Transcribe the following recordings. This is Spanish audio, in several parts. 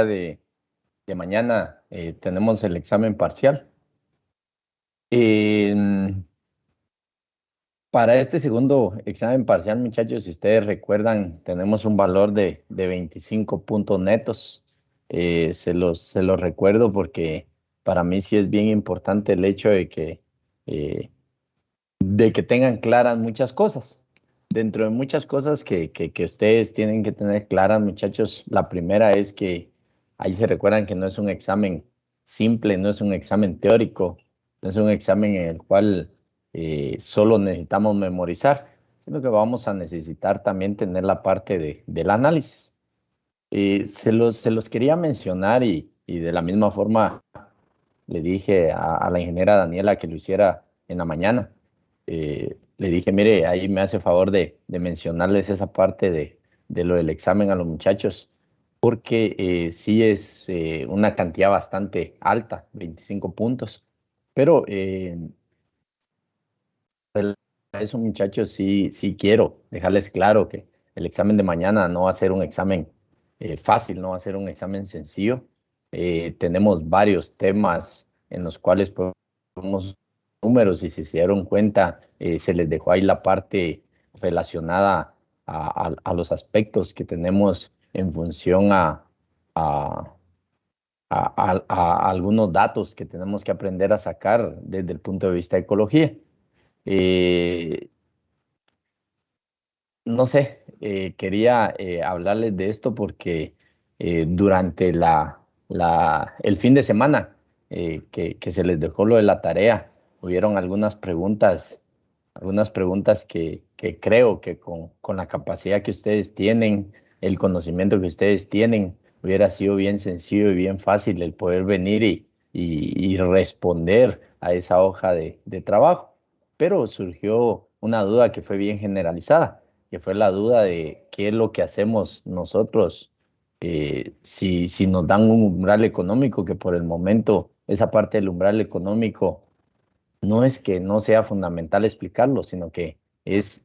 de, de mañana tenemos el examen parcial. En- para este segundo examen parcial, muchachos, si ustedes recuerdan, tenemos un valor de 25 puntos netos. Se los recuerdo porque para mí sí es bien importante el hecho eh, de que tengan claras muchas cosas. Dentro de muchas cosas que ustedes tienen que tener claras, muchachos, la primera es que ahí se recuerdan que no es un examen simple, no es un examen teórico, no es un examen en el cual solo necesitamos memorizar, sino que vamos a necesitar también tener la parte del análisis. Se los quería mencionar y de la misma forma le dije a la ingeniera Daniela que lo hiciera en la mañana. Le dije, mire, ahí me hace favor de mencionarles esa parte de lo del examen a los muchachos, porque sí es una cantidad bastante alta, 25 puntos. Pero a esos muchachos sí quiero dejarles claro que el examen de mañana no va a ser un examen fácil, no va a ser un examen sencillo. Tenemos varios temas en los cuales podemos números y si se dieron cuenta, se les dejó ahí la parte relacionada a los aspectos que tenemos en función a, a algunos datos que tenemos que aprender a sacar desde el punto de vista de ecología. Eh, no sé, quería hablarles de esto porque durante el fin de semana que se les dejó lo de la tarea, hubieron algunas preguntas que creo que con la capacidad que ustedes tienen, el conocimiento que ustedes tienen, hubiera sido bien sencillo y bien fácil el poder venir y responder a esa hoja de trabajo. Pero surgió una duda que fue bien generalizada, que fue la duda de qué es lo que hacemos nosotros si nos dan un umbral económico, que por el momento esa parte del umbral económico no es que no sea fundamental explicarlo, sino que es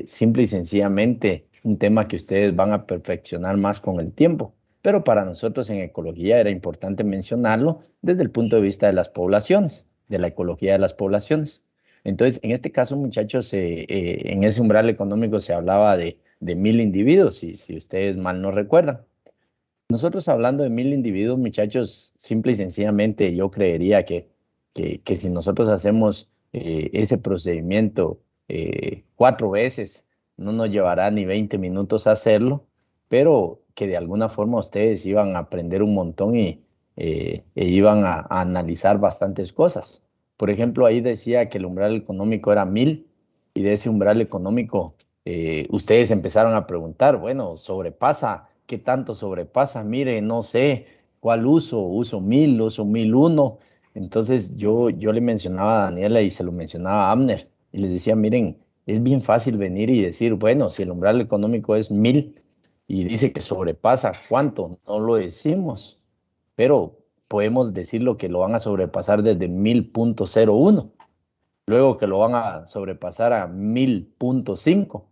simple y sencillamente un tema que ustedes van a perfeccionar más con el tiempo. Pero para nosotros en ecología era importante mencionarlo desde el punto de vista de las poblaciones, de la ecología de las poblaciones. Entonces, en este caso, muchachos, en ese umbral económico se hablaba de 1.000 individuos, si ustedes mal no recuerdan. Nosotros hablando de 1.000 individuos, muchachos, simple y sencillamente yo creería que si nosotros hacemos ese procedimiento 4 veces, no nos llevará ni 20 minutos hacerlo, pero que de alguna forma ustedes iban a aprender un montón e iban a analizar bastantes cosas. Por ejemplo, ahí decía que el umbral económico era 1.000 y de ese umbral económico ustedes empezaron a preguntar, bueno, sobrepasa, ¿qué tanto sobrepasa? Mire, no sé, ¿cuál uso 1.000, uso 1.001. Entonces yo le mencionaba a Daniela y se lo mencionaba a Abner y les decía, miren, es bien fácil venir y decir, bueno, si el umbral económico es 1.000 y dice que sobrepasa, ¿cuánto? No lo decimos, pero podemos decirlo que lo van a sobrepasar desde 1.000.01, luego que lo van a sobrepasar a 1.000.5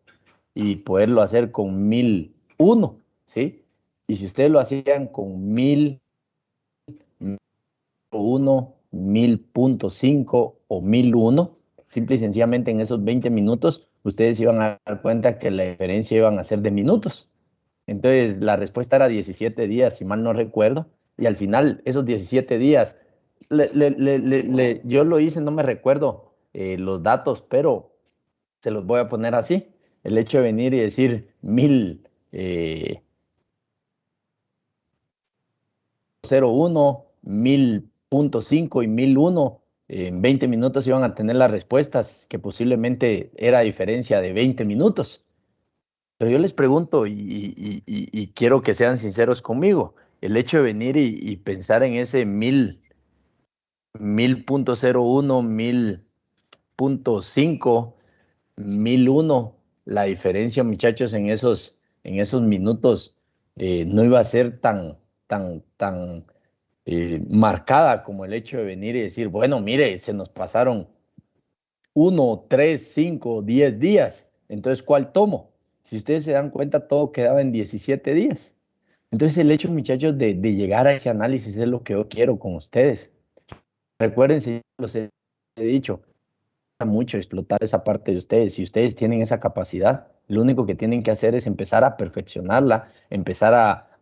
y poderlo hacer con 1.001, ¿sí? Y si ustedes lo hacían con 1.001, 1.000.5 o 1.001, simple y sencillamente en esos 20 minutos, ustedes iban a dar cuenta que la diferencia iban a ser de minutos. Entonces, la respuesta era 17 días, si mal no recuerdo, y al final, esos 17 días, yo lo hice, no me recuerdo los datos, pero se los voy a poner así. El hecho de venir y decir 1.001, 1.000.5 y 1.001, en 20 minutos iban a tener las respuestas, que posiblemente era diferencia de 20 minutos. Pero yo les pregunto y quiero que sean sinceros conmigo, el hecho de venir y pensar en ese 1.001, 1.000.5, 1.001, la diferencia, muchachos, en esos minutos no iba a ser tan marcada como el hecho de venir y decir, bueno, mire, se nos pasaron 1, 3, 5, 10 días. Entonces, ¿cuál tomo? Si ustedes se dan cuenta, todo quedaba en 17 días. Entonces el hecho, muchachos, de llegar a ese análisis es lo que yo quiero con ustedes. Recuérdense, los he dicho, mucho explotar esa parte de ustedes. Si ustedes tienen esa capacidad, lo único que tienen que hacer es empezar a perfeccionarla, empezar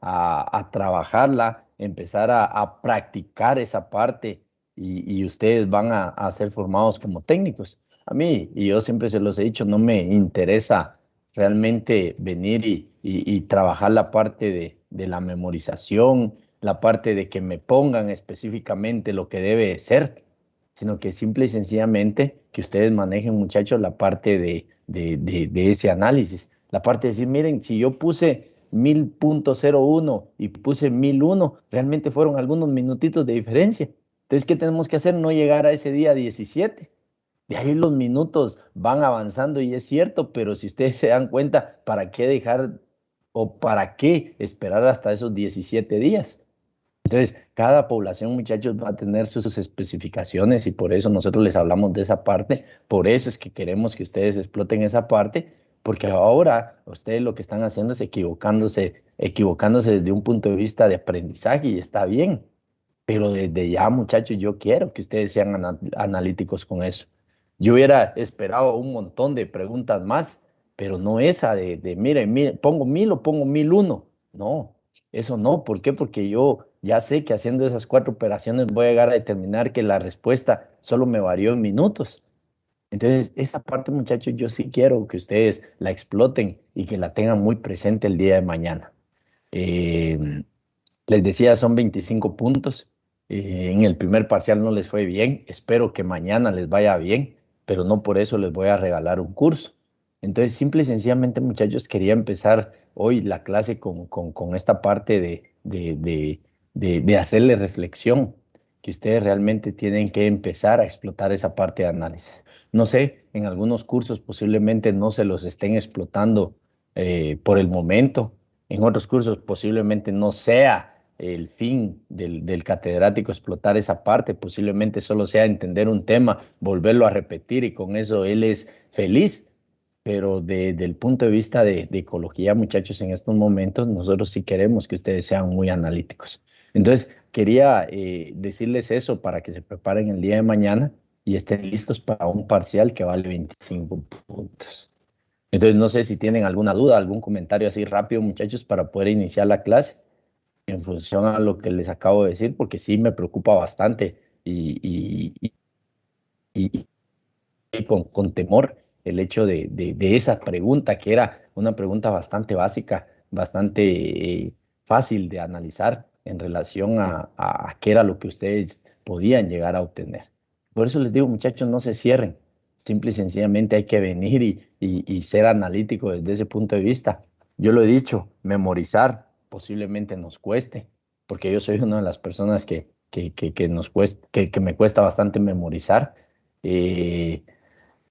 a trabajarla, empezar a practicar esa parte y ustedes van a ser formados como técnicos. A mí, y yo siempre se los he dicho, no me interesa realmente venir y trabajar la parte de la memorización, la parte de que me pongan específicamente lo que debe ser, sino que simple y sencillamente que ustedes manejen, muchachos, la parte de ese análisis. La parte de decir, miren, si yo puse 1000.01 y puse 1001, realmente fueron algunos minutitos de diferencia. Entonces, ¿qué tenemos que hacer? No llegar a ese día 17. De ahí los minutos van avanzando y es cierto, pero si ustedes se dan cuenta, ¿para qué dejar o para qué esperar hasta esos 17 días? Entonces, cada población, muchachos, va a tener sus especificaciones y por eso nosotros les hablamos de esa parte. Por eso es que queremos que ustedes exploten esa parte, porque ahora ustedes lo que están haciendo es equivocándose desde un punto de vista de aprendizaje y está bien. Pero desde ya, muchachos, yo quiero que ustedes sean analíticos con eso. Yo hubiera esperado un montón de preguntas más, pero no esa mire, mire, pongo 1000 o pongo 1001. No, eso no. ¿Por qué? Porque yo ya sé que haciendo esas 4 operaciones voy a llegar a determinar que la respuesta solo me varió en minutos. Entonces, esa parte, muchachos, yo sí quiero que ustedes la exploten y que la tengan muy presente el día de mañana. Eh, Les decía, son 25 puntos. En el primer parcial no les fue bien. Espero que mañana les vaya bien, pero no por eso les voy a regalar un curso. Entonces, simple y sencillamente, muchachos, quería empezar hoy la clase con esta parte de hacerle reflexión, que ustedes realmente tienen que empezar a explotar esa parte de análisis. No sé, en algunos cursos posiblemente no se los estén explotando por el momento. En otros cursos posiblemente no sea el fin del catedrático explotar esa parte, posiblemente solo sea entender un tema, volverlo a repetir y con eso él es feliz. Pero desde el punto de vista de ecología, muchachos, en estos momentos nosotros sí queremos que ustedes sean muy analíticos. Entonces, quería decirles eso para que se preparen el día de mañana y estén listos para un parcial que vale 25 puntos. Entonces, no sé si tienen alguna duda, algún comentario así rápido, muchachos, para poder iniciar la clase en función a lo que les acabo de decir, porque sí me preocupa bastante y con temor el hecho de esa pregunta, que era una pregunta bastante básica, bastante fácil de analizar en relación a qué era lo que ustedes podían llegar a obtener. Por eso les digo, muchachos, no se cierren. Simple y sencillamente hay que venir y ser analítico desde ese punto de vista. Yo lo he dicho, memorizar posiblemente nos cueste, porque yo soy una de las personas que nos cuesta, que me cuesta bastante memorizar. Eh,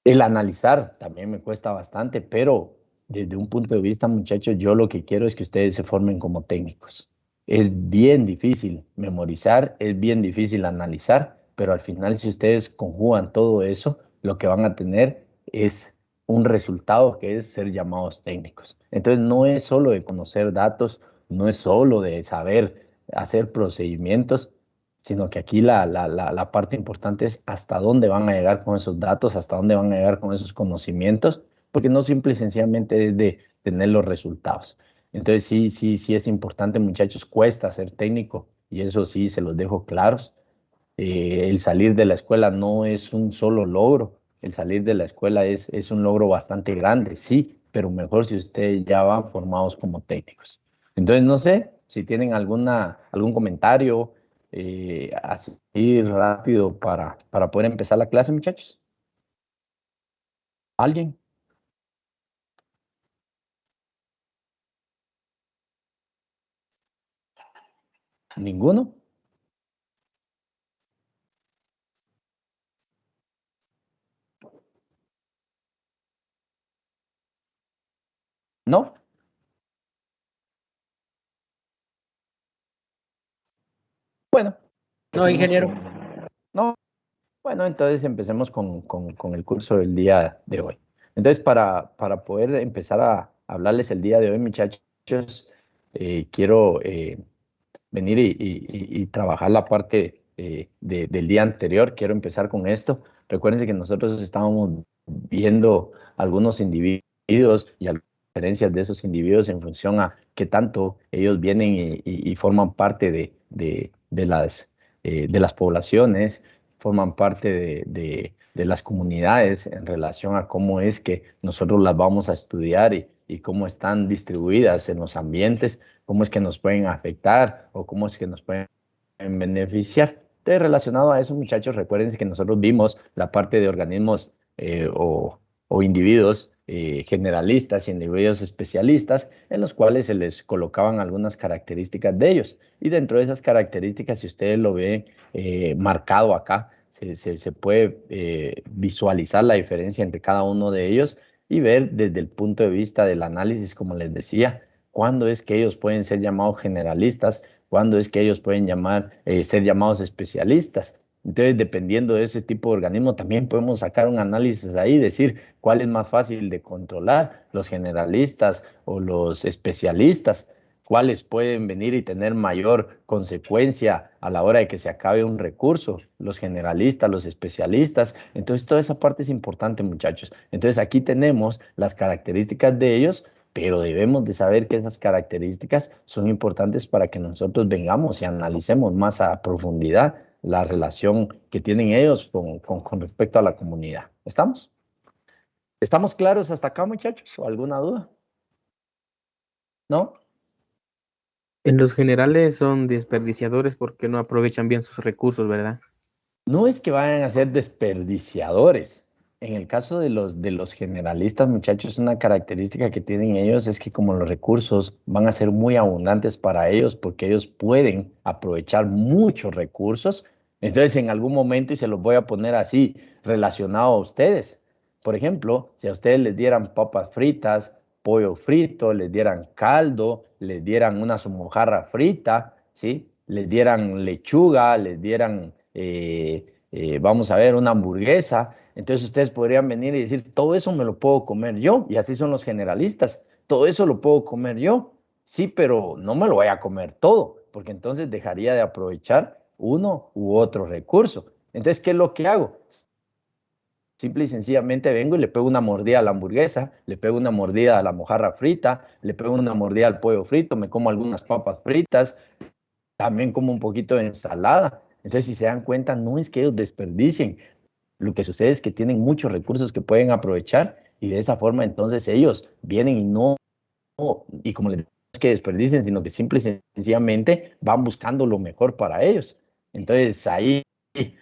el analizar también me cuesta bastante, pero desde un punto de vista, muchachos, yo lo que quiero es que ustedes se formen como técnicos. Es bien difícil memorizar, es bien difícil analizar, pero al final si ustedes conjugan todo eso, lo que van a tener es un resultado que es ser llamados técnicos. Entonces no es solo de conocer datos, no es solo de saber hacer procedimientos, sino que aquí la parte importante es hasta dónde van a llegar con esos datos, hasta dónde van a llegar con esos conocimientos, porque no simple y sencillamente es de tener los resultados. Entonces sí es importante, muchachos, cuesta ser técnico y eso sí se los dejo claros. El salir de la escuela no es un solo logro, el salir de la escuela es un logro bastante grande, sí, pero mejor si ustedes ya van formados como técnicos. Entonces, no sé si tienen algún comentario así rápido para poder empezar la clase, muchachos. ¿Alguien? ¿Ninguno? ¿No? Bueno, No, empecemos ingeniero. No, bueno, entonces empecemos con el curso del día de hoy. Entonces, para poder empezar a hablarles el día de hoy, muchachos, quiero venir y trabajar la parte del día anterior. Quiero empezar con esto. Recuerden que nosotros estábamos viendo algunos individuos y algunas diferencias de esos individuos en función a qué tanto ellos vienen y forman parte de las poblaciones, forman parte de las comunidades en relación a cómo es que nosotros las vamos a estudiar y cómo están distribuidas en los ambientes, cómo es que nos pueden afectar o cómo es que nos pueden beneficiar. Entonces, relacionado a eso, muchachos, recuerden que nosotros vimos la parte de organismos o individuos generalistas y individuos especialistas en los cuales se les colocaban algunas características de ellos. Y dentro de esas características, si ustedes lo ven marcado acá, se puede visualizar la diferencia entre cada uno de ellos y ver desde el punto de vista del análisis, como les decía, cuándo es que ellos pueden ser llamados generalistas, cuándo es que ellos pueden ser llamados especialistas. Entonces, dependiendo de ese tipo de organismo, también podemos sacar un análisis ahí, decir cuál es más fácil de controlar, los generalistas o los especialistas, cuáles pueden venir y tener mayor consecuencia a la hora de que se acabe un recurso, los generalistas, los especialistas. Entonces, toda esa parte es importante, muchachos. Entonces, aquí tenemos las características de ellos, pero debemos de saber que esas características son importantes para que nosotros vengamos y analicemos más a profundidad la relación que tienen ellos con respecto a la comunidad. ¿Estamos? ¿Estamos claros hasta acá, muchachos? ¿O alguna duda? ¿No? En los generales son desperdiciadores porque no aprovechan bien sus recursos, ¿verdad? No es que vayan a ser desperdiciadores. En el caso de los generalistas, muchachos, una característica que tienen ellos es que como los recursos van a ser muy abundantes para ellos porque ellos pueden aprovechar muchos recursos, entonces en algún momento, y se los voy a poner así, relacionado a ustedes. Por ejemplo, si a ustedes les dieran papas fritas, pollo frito, les dieran caldo, les dieran una su mojarra frita, ¿sí? Les dieran lechuga, les dieran vamos a ver, una hamburguesa. Entonces ustedes podrían venir y decir, todo eso me lo puedo comer yo. Y así son los generalistas. Todo eso lo puedo comer yo. Sí, pero no me lo voy a comer todo, porque entonces dejaría de aprovechar uno u otro recurso. Entonces, ¿qué es lo que hago? Simple y sencillamente vengo y le pego una mordida a la hamburguesa, le pego una mordida a la mojarra frita, le pego una mordida al pollo frito, me como algunas papas fritas, también como un poquito de ensalada. Entonces, si se dan cuenta, no es que ellos desperdicien. Lo que sucede es que tienen muchos recursos que pueden aprovechar y de esa forma entonces ellos vienen y no, y como les digo, no es que desperdicien, sino que simple y sencillamente van buscando lo mejor para ellos. Entonces ahí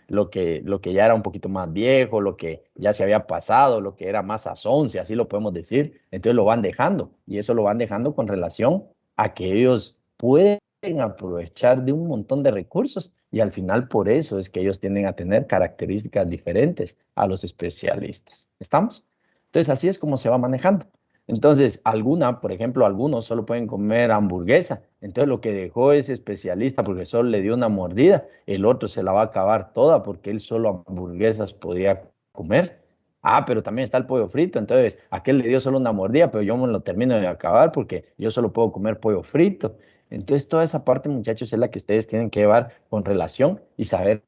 lo que ya era un poquito más viejo, lo que ya se había pasado, lo que era más sazón, si así lo podemos decir, entonces lo van dejando y eso lo van dejando con relación a que ellos pueden aprovechar de un montón de recursos y al final por eso es que ellos tienden a tener características diferentes a los especialistas. ¿Estamos? Entonces así es como se va manejando. Entonces, por ejemplo, algunos solo pueden comer hamburguesa. Entonces, lo que dejó ese especialista, porque solo le dio una mordida, el otro se la va a acabar toda porque él solo hamburguesas podía comer. Ah, pero también está el pollo frito. Entonces, aquel le dio solo una mordida, pero yo me lo termino de acabar porque yo solo puedo comer pollo frito. Entonces, toda esa parte, muchachos, es la que ustedes tienen que llevar con relación y saber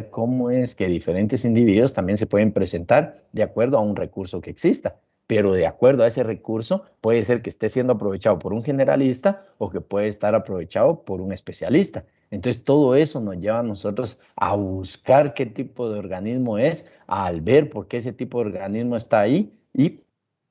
cómo es que diferentes individuos también se pueden presentar de acuerdo a un recurso que exista, pero de acuerdo a ese recurso puede ser que esté siendo aprovechado por un generalista o que puede estar aprovechado por un especialista. Entonces todo eso nos lleva a nosotros a buscar qué tipo de organismo es, al ver por qué ese tipo de organismo está ahí y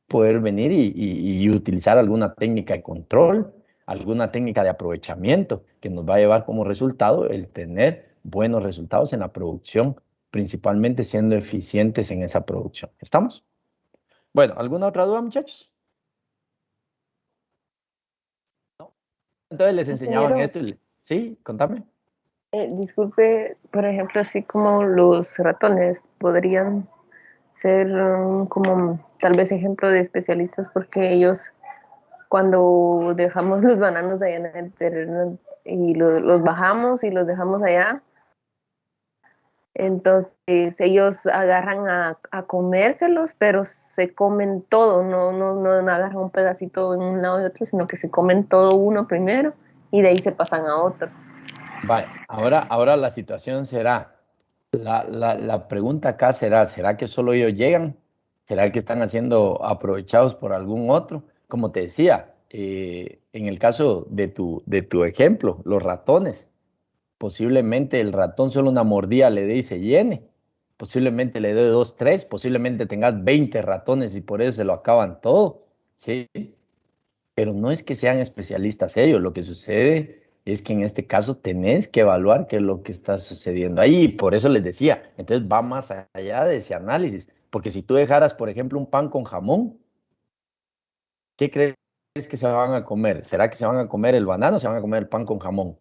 poder venir y utilizar alguna técnica de control, alguna técnica de aprovechamiento que nos va a llevar como resultado el tener buenos resultados en la producción, principalmente siendo eficientes en esa producción. ¿Estamos? Bueno, ¿alguna otra duda, muchachos? ¿No? Entonces les enseñaban Ingeniero, esto sí, contame. disculpe, por ejemplo, así como los ratones podrían ser como tal vez ejemplo de especialistas porque ellos cuando dejamos los bananos allá en el terreno y los bajamos y los dejamos allá, Entonces ellos agarran a comérselos, pero se comen todo, no agarran un pedacito en un lado y otro, sino que se comen todo uno primero y de ahí se pasan a otro. Vale, ahora la situación será, la pregunta acá ¿será que solo ellos llegan? ¿Será que están siendo aprovechados por algún otro? Como te decía, en el caso de tu ejemplo, los ratones, posiblemente el ratón solo una mordida le dé y se llene, posiblemente le dé dos, tres, posiblemente tengas 20 ratones y por eso se lo acaban todo, ¿sí? Pero no es que sean especialistas ellos, lo que sucede es que en este caso tenés que evaluar qué es lo que está sucediendo ahí. Y por eso les decía, entonces va más allá de ese análisis. Porque si tú dejaras, por ejemplo, un pan con jamón, ¿qué crees que se van a comer? ¿Será que se van a comer el banano o se van a comer el pan con jamón?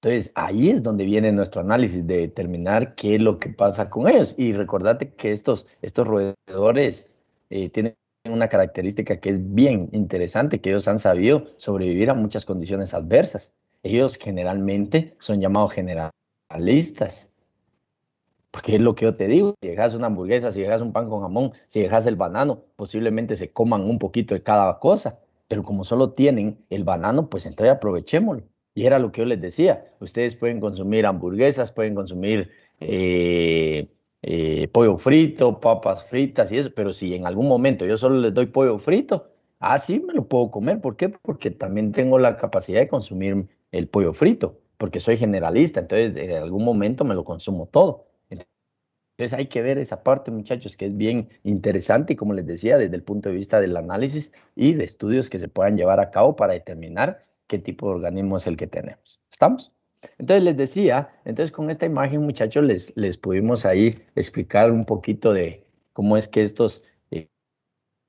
Entonces, ahí es donde viene nuestro análisis de determinar qué es lo que pasa con ellos. Y recordate que estos roedores tienen una característica que es bien interesante, que ellos han sabido sobrevivir a muchas condiciones adversas. Ellos generalmente son llamados generalistas, porque es lo que yo te digo, si dejas una hamburguesa, si dejas un pan con jamón, si dejas el banano, posiblemente se coman un poquito de cada cosa, pero como solo tienen el banano, pues entonces aprovechémoslo. Y era lo que yo les decía, ustedes pueden consumir hamburguesas, pueden consumir pollo frito, papas fritas y eso, pero si en algún momento yo solo les doy pollo frito, sí me lo puedo comer. ¿Por qué? Porque también tengo la capacidad de consumir el pollo frito, porque soy generalista, entonces en algún momento me lo consumo todo. Entonces hay que ver esa parte, muchachos, que es bien interesante y como les decía, desde el punto de vista del análisis y de estudios que se puedan llevar a cabo para determinar qué tipo de organismo es el que tenemos. ¿Estamos? Entonces les decía, entonces con esta imagen, muchachos, les pudimos ahí explicar un poquito de cómo es que estos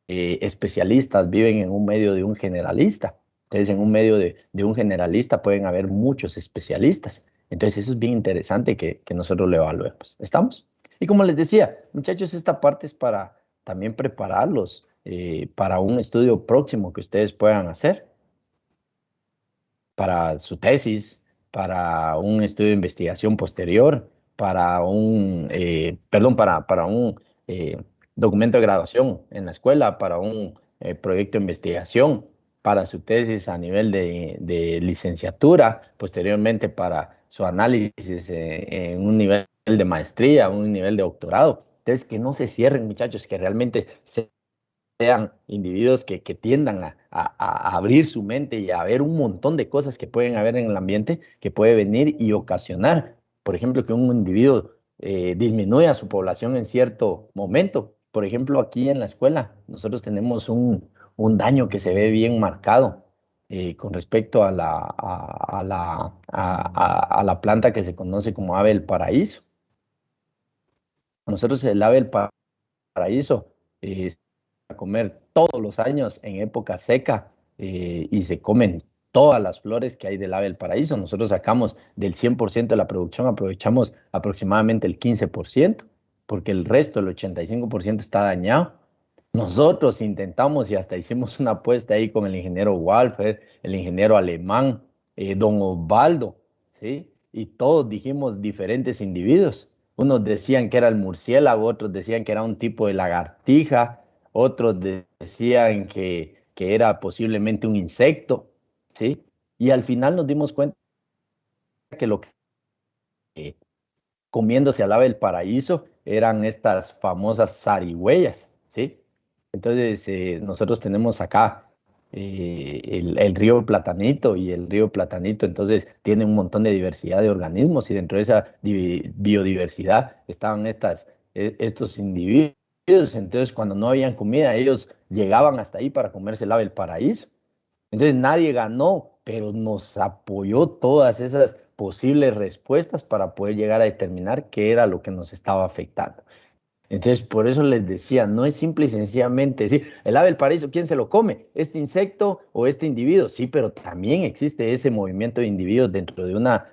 especialistas viven en un medio de un generalista. Entonces, en un medio de un generalista pueden haber muchos especialistas. Entonces, eso es bien interesante que nosotros lo evaluemos. ¿Estamos? Y como les decía, muchachos, esta parte es para también prepararlos para un estudio próximo que ustedes puedan hacer, para su tesis, para un estudio de investigación posterior, para un documento de graduación en la escuela, para un proyecto de investigación, para su tesis a nivel de licenciatura, posteriormente para su análisis en un nivel de maestría, un nivel de doctorado. Entonces, que no se cierren, muchachos, que realmente sean individuos que tiendan a abrir su mente y a ver un montón de cosas que pueden haber en el ambiente que puede venir y ocasionar, por ejemplo, que un individuo disminuya su población en cierto momento. Por ejemplo, aquí en la escuela nosotros tenemos un daño que se ve bien marcado con respecto a la planta que se conoce como ave del paraíso. Nosotros el ave del paraíso a comer todos los años en época seca y se comen todas las flores que hay del ave del paraíso. Nosotros sacamos del 100% de la producción, aprovechamos aproximadamente el 15%, porque el resto, el 85% está dañado. Nosotros intentamos y hasta hicimos una apuesta ahí con el ingeniero Walfer, el ingeniero alemán, don Osvaldo, ¿sí? Y todos dijimos diferentes individuos. Unos decían que era el murciélago, otros decían que era un tipo de lagartija, otros decían que era posiblemente un insecto, ¿sí? Y al final nos dimos cuenta que lo que comiéndose al ave del paraíso eran estas famosas zarigüeyas, ¿sí? Entonces, nosotros tenemos acá el río Platanito y el río Platanito, entonces tiene un montón de diversidad de organismos y dentro de esa biodiversidad estaban estos individuos. Entonces, cuando no habían comida, ellos llegaban hasta ahí para comerse el ave del paraíso. Entonces nadie ganó, pero nos apoyó todas esas posibles respuestas para poder llegar a determinar qué era lo que nos estaba afectando. Entonces, por eso les decía, no es simple y sencillamente decir, el ave del paraíso, ¿quién se lo come? ¿Este insecto o este individuo? Sí, pero también existe ese movimiento de individuos dentro de una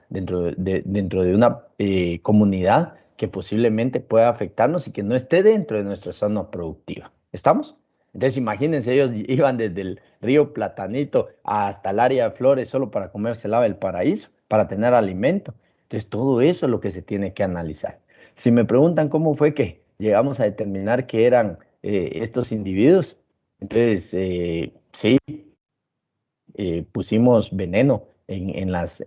comunidad que posiblemente pueda afectarnos y que no esté dentro de nuestra zona productiva. ¿Estamos? Entonces, imagínense, ellos iban desde el río Platanito hasta el área de Flores solo para comerse el ave del paraíso, para tener alimento. Entonces, todo eso es lo que se tiene que analizar. Si me preguntan cómo fue que llegamos a determinar que eran estos individuos, entonces, sí, pusimos veneno en las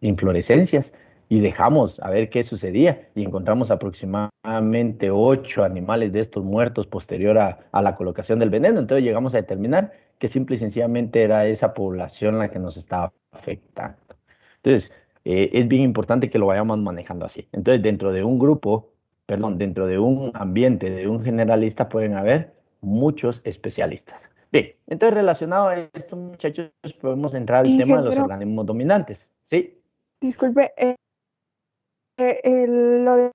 inflorescencias y dejamos a ver qué sucedía y encontramos aproximadamente 8 animales de estos muertos posterior a la colocación del veneno. Entonces llegamos a determinar que simple y sencillamente era esa población la que nos estaba afectando. Entonces, es bien importante que lo vayamos manejando así. Entonces, dentro de un grupo, perdón, dentro de un ambiente de un generalista pueden haber muchos especialistas. Bien, entonces relacionado a esto, muchachos, podemos entrar al tema de los Ingeniero, organismos dominantes. ¿Sí? disculpe, lo de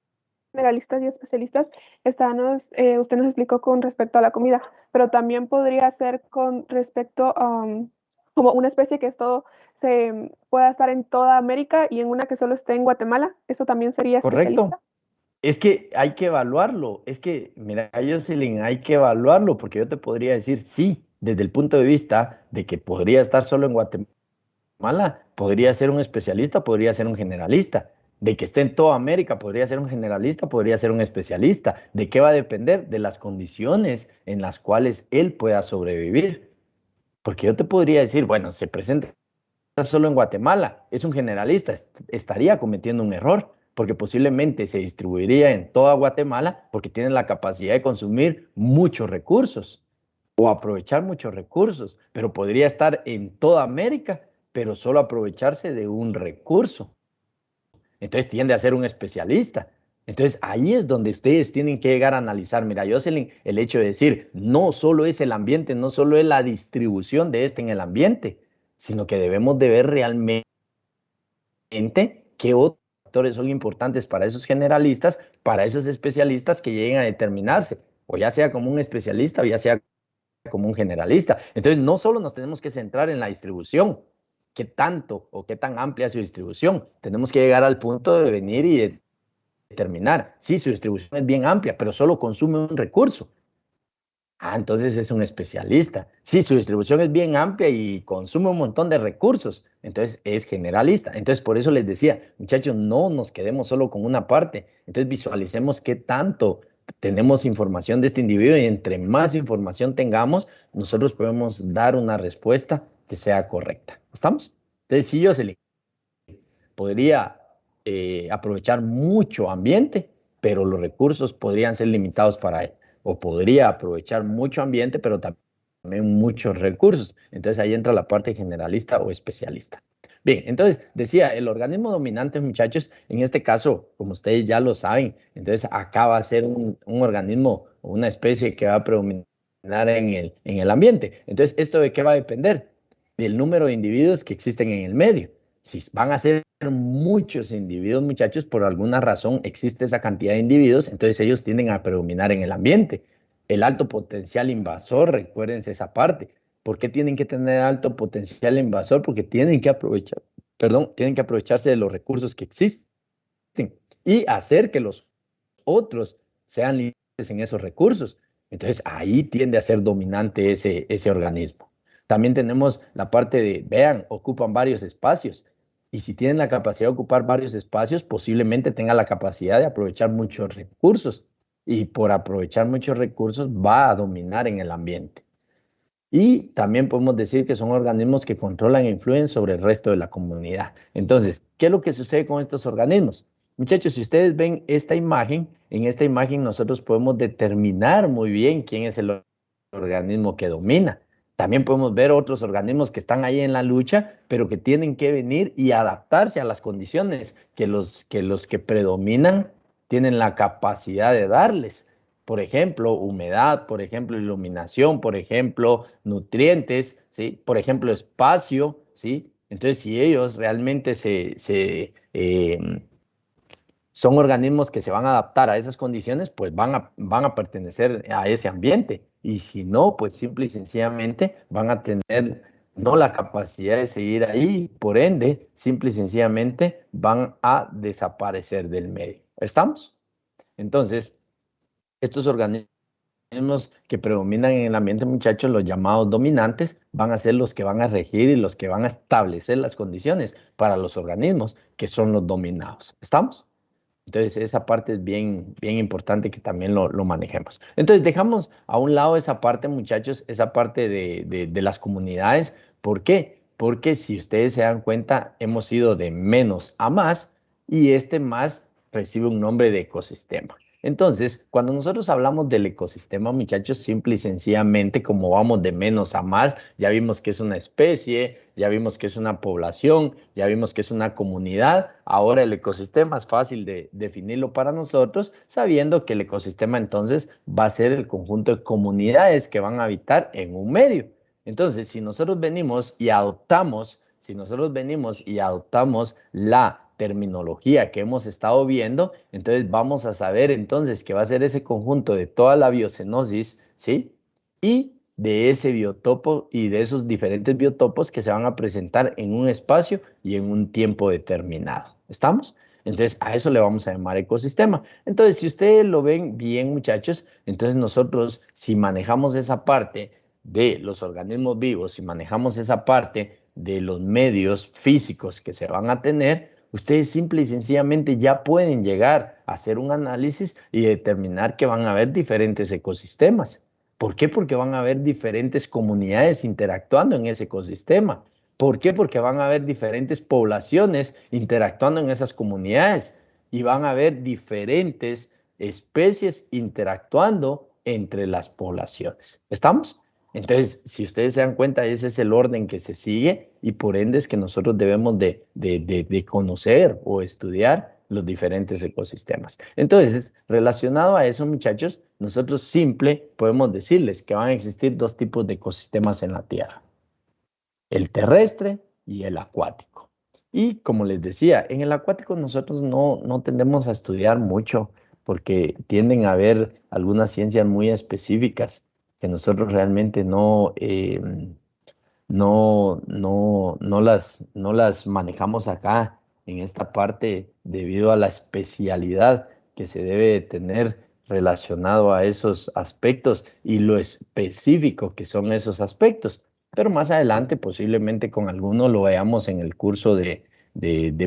generalistas y especialistas, usted nos explicó con respecto a la comida, pero también podría ser con respecto a como una especie que esto se pueda estar en toda América y en una que solo esté en Guatemala. ¿Eso también sería especialista? Correcto. Es que hay que evaluarlo. Es que, mira, Jocelyn, hay que evaluarlo porque yo te podría decir, sí, desde el punto de vista de que podría estar solo en Guatemala, podría ser un especialista, podría ser un generalista. De que esté en toda América, podría ser un generalista, podría ser un especialista. ¿De qué va a depender? De las condiciones en las cuales él pueda sobrevivir. Porque yo te podría decir, bueno, se presenta solo en Guatemala, es un generalista, estaría cometiendo un error, porque posiblemente se distribuiría en toda Guatemala porque tiene la capacidad de consumir muchos recursos o aprovechar muchos recursos, pero podría estar en toda América, pero solo aprovecharse de un recurso. Entonces tiende a ser un especialista. Entonces ahí es donde ustedes tienen que llegar a analizar. Mira, Jocelyn, el hecho de decir, no solo es el ambiente, no solo es la distribución de este en el ambiente, sino que debemos de ver realmente qué otros factores son importantes para esos generalistas, para esos especialistas que lleguen a determinarse, o ya sea como un especialista o ya sea como un generalista. Entonces, no solo nos tenemos que centrar en la distribución, qué tanto o qué tan amplia es su distribución, tenemos que llegar al punto de venir y determinar, sí, su distribución es bien amplia, pero solo consume un recurso. Ah, entonces es un especialista. Sí, su distribución es bien amplia y consume un montón de recursos. Entonces es generalista. Entonces por eso les decía, muchachos, no nos quedemos solo con una parte. Entonces visualicemos qué tanto tenemos información de este individuo y entre más información tengamos, nosotros podemos dar una respuesta que sea correcta. ¿Estamos? Entonces, si yo podría aprovechar mucho ambiente, pero los recursos podrían ser limitados para él. O podría aprovechar mucho ambiente, pero también muchos recursos. Entonces ahí entra la parte generalista o especialista. Bien, entonces decía, el organismo dominante, muchachos, en este caso, como ustedes ya lo saben, entonces acá va a ser un organismo o una especie que va a predominar en el ambiente. Entonces, ¿esto de qué va a depender? Del número de individuos que existen en el medio. Si van a ser muchos individuos, muchachos, por alguna razón existe esa cantidad de individuos, entonces ellos tienden a predominar en el ambiente. El alto potencial invasor, recuérdense esa parte. ¿Por qué tienen que tener alto potencial invasor? Porque tienen que aprovechar, perdón, tienen que aprovecharse de los recursos que existen y hacer que los otros sean líderes en esos recursos. Entonces ahí tiende a ser dominante ese organismo. También tenemos la parte de, vean, ocupan varios espacios. Y si tienen la capacidad de ocupar varios espacios, posiblemente tengan la capacidad de aprovechar muchos recursos. Y por aprovechar muchos recursos va a dominar en el ambiente. Y también podemos decir que son organismos que controlan e influyen sobre el resto de la comunidad. Entonces, ¿qué es lo que sucede con estos organismos? Muchachos, si ustedes ven esta imagen, en esta imagen nosotros podemos determinar muy bien quién es el organismo que domina. También podemos ver otros organismos que están ahí en la lucha, pero que tienen que venir y adaptarse a las condiciones que los que predominan tienen la capacidad de darles. Por ejemplo, humedad, por ejemplo, iluminación, por ejemplo, nutrientes, ¿sí? Por ejemplo, espacio, ¿sí? Entonces, si ellos realmente son organismos que se van a adaptar a esas condiciones, pues van a pertenecer a ese ambiente. Y si no, pues simple y sencillamente van a tener no la capacidad de seguir ahí, por ende, simple y sencillamente van a desaparecer del medio. ¿Estamos? Entonces, estos organismos que predominan en el ambiente, muchachos, los llamados dominantes, van a ser los que van a regir y los que van a establecer las condiciones para los organismos, que son los dominados. ¿Estamos? Entonces, esa parte es bien, bien importante que también lo manejemos. Entonces, dejamos a un lado esa parte, muchachos, esa parte de las comunidades. ¿Por qué? Porque si ustedes se dan cuenta, hemos ido de menos a más y este más recibe un nombre de ecosistema. Entonces, cuando nosotros hablamos del ecosistema, muchachos, simple y sencillamente, como vamos de menos a más, ya vimos que es una especie, ya vimos que es una población, ya vimos que es una comunidad. Ahora el ecosistema es fácil de definirlo para nosotros, sabiendo que el ecosistema entonces va a ser el conjunto de comunidades que van a habitar en un medio. Entonces, si nosotros venimos y adoptamos la terminología que hemos estado viendo, entonces vamos a saber entonces que va a ser ese conjunto de toda la biocenosis, ¿sí? Y de ese biotopo y de esos diferentes biotopos que se van a presentar en un espacio y en un tiempo determinado. ¿Estamos? Entonces, a eso le vamos a llamar ecosistema. Entonces, si ustedes lo ven bien, muchachos, entonces nosotros, si manejamos esa parte de los organismos vivos, si manejamos esa parte de los medios físicos que se van a tener, ustedes simple y sencillamente ya pueden llegar a hacer un análisis y determinar que van a haber diferentes ecosistemas. ¿Por qué? Porque van a haber diferentes comunidades interactuando en ese ecosistema. ¿Por qué? Porque van a haber diferentes poblaciones interactuando en esas comunidades y van a haber diferentes especies interactuando entre las poblaciones. ¿Estamos? Entonces, si ustedes se dan cuenta, ese es el orden que se sigue y por ende es que nosotros debemos de conocer o estudiar los diferentes ecosistemas. Entonces, relacionado a eso, muchachos, nosotros simple podemos decirles que van a existir dos tipos de ecosistemas en la Tierra: el terrestre y el acuático. Y como les decía, en el acuático nosotros no tendemos a estudiar mucho porque tienden a haber algunas ciencias muy específicas que nosotros realmente no las manejamos acá en esta parte debido a la especialidad que se debe tener relacionado a esos aspectos y lo específico que son esos aspectos. Pero más adelante posiblemente con alguno lo veamos en el curso de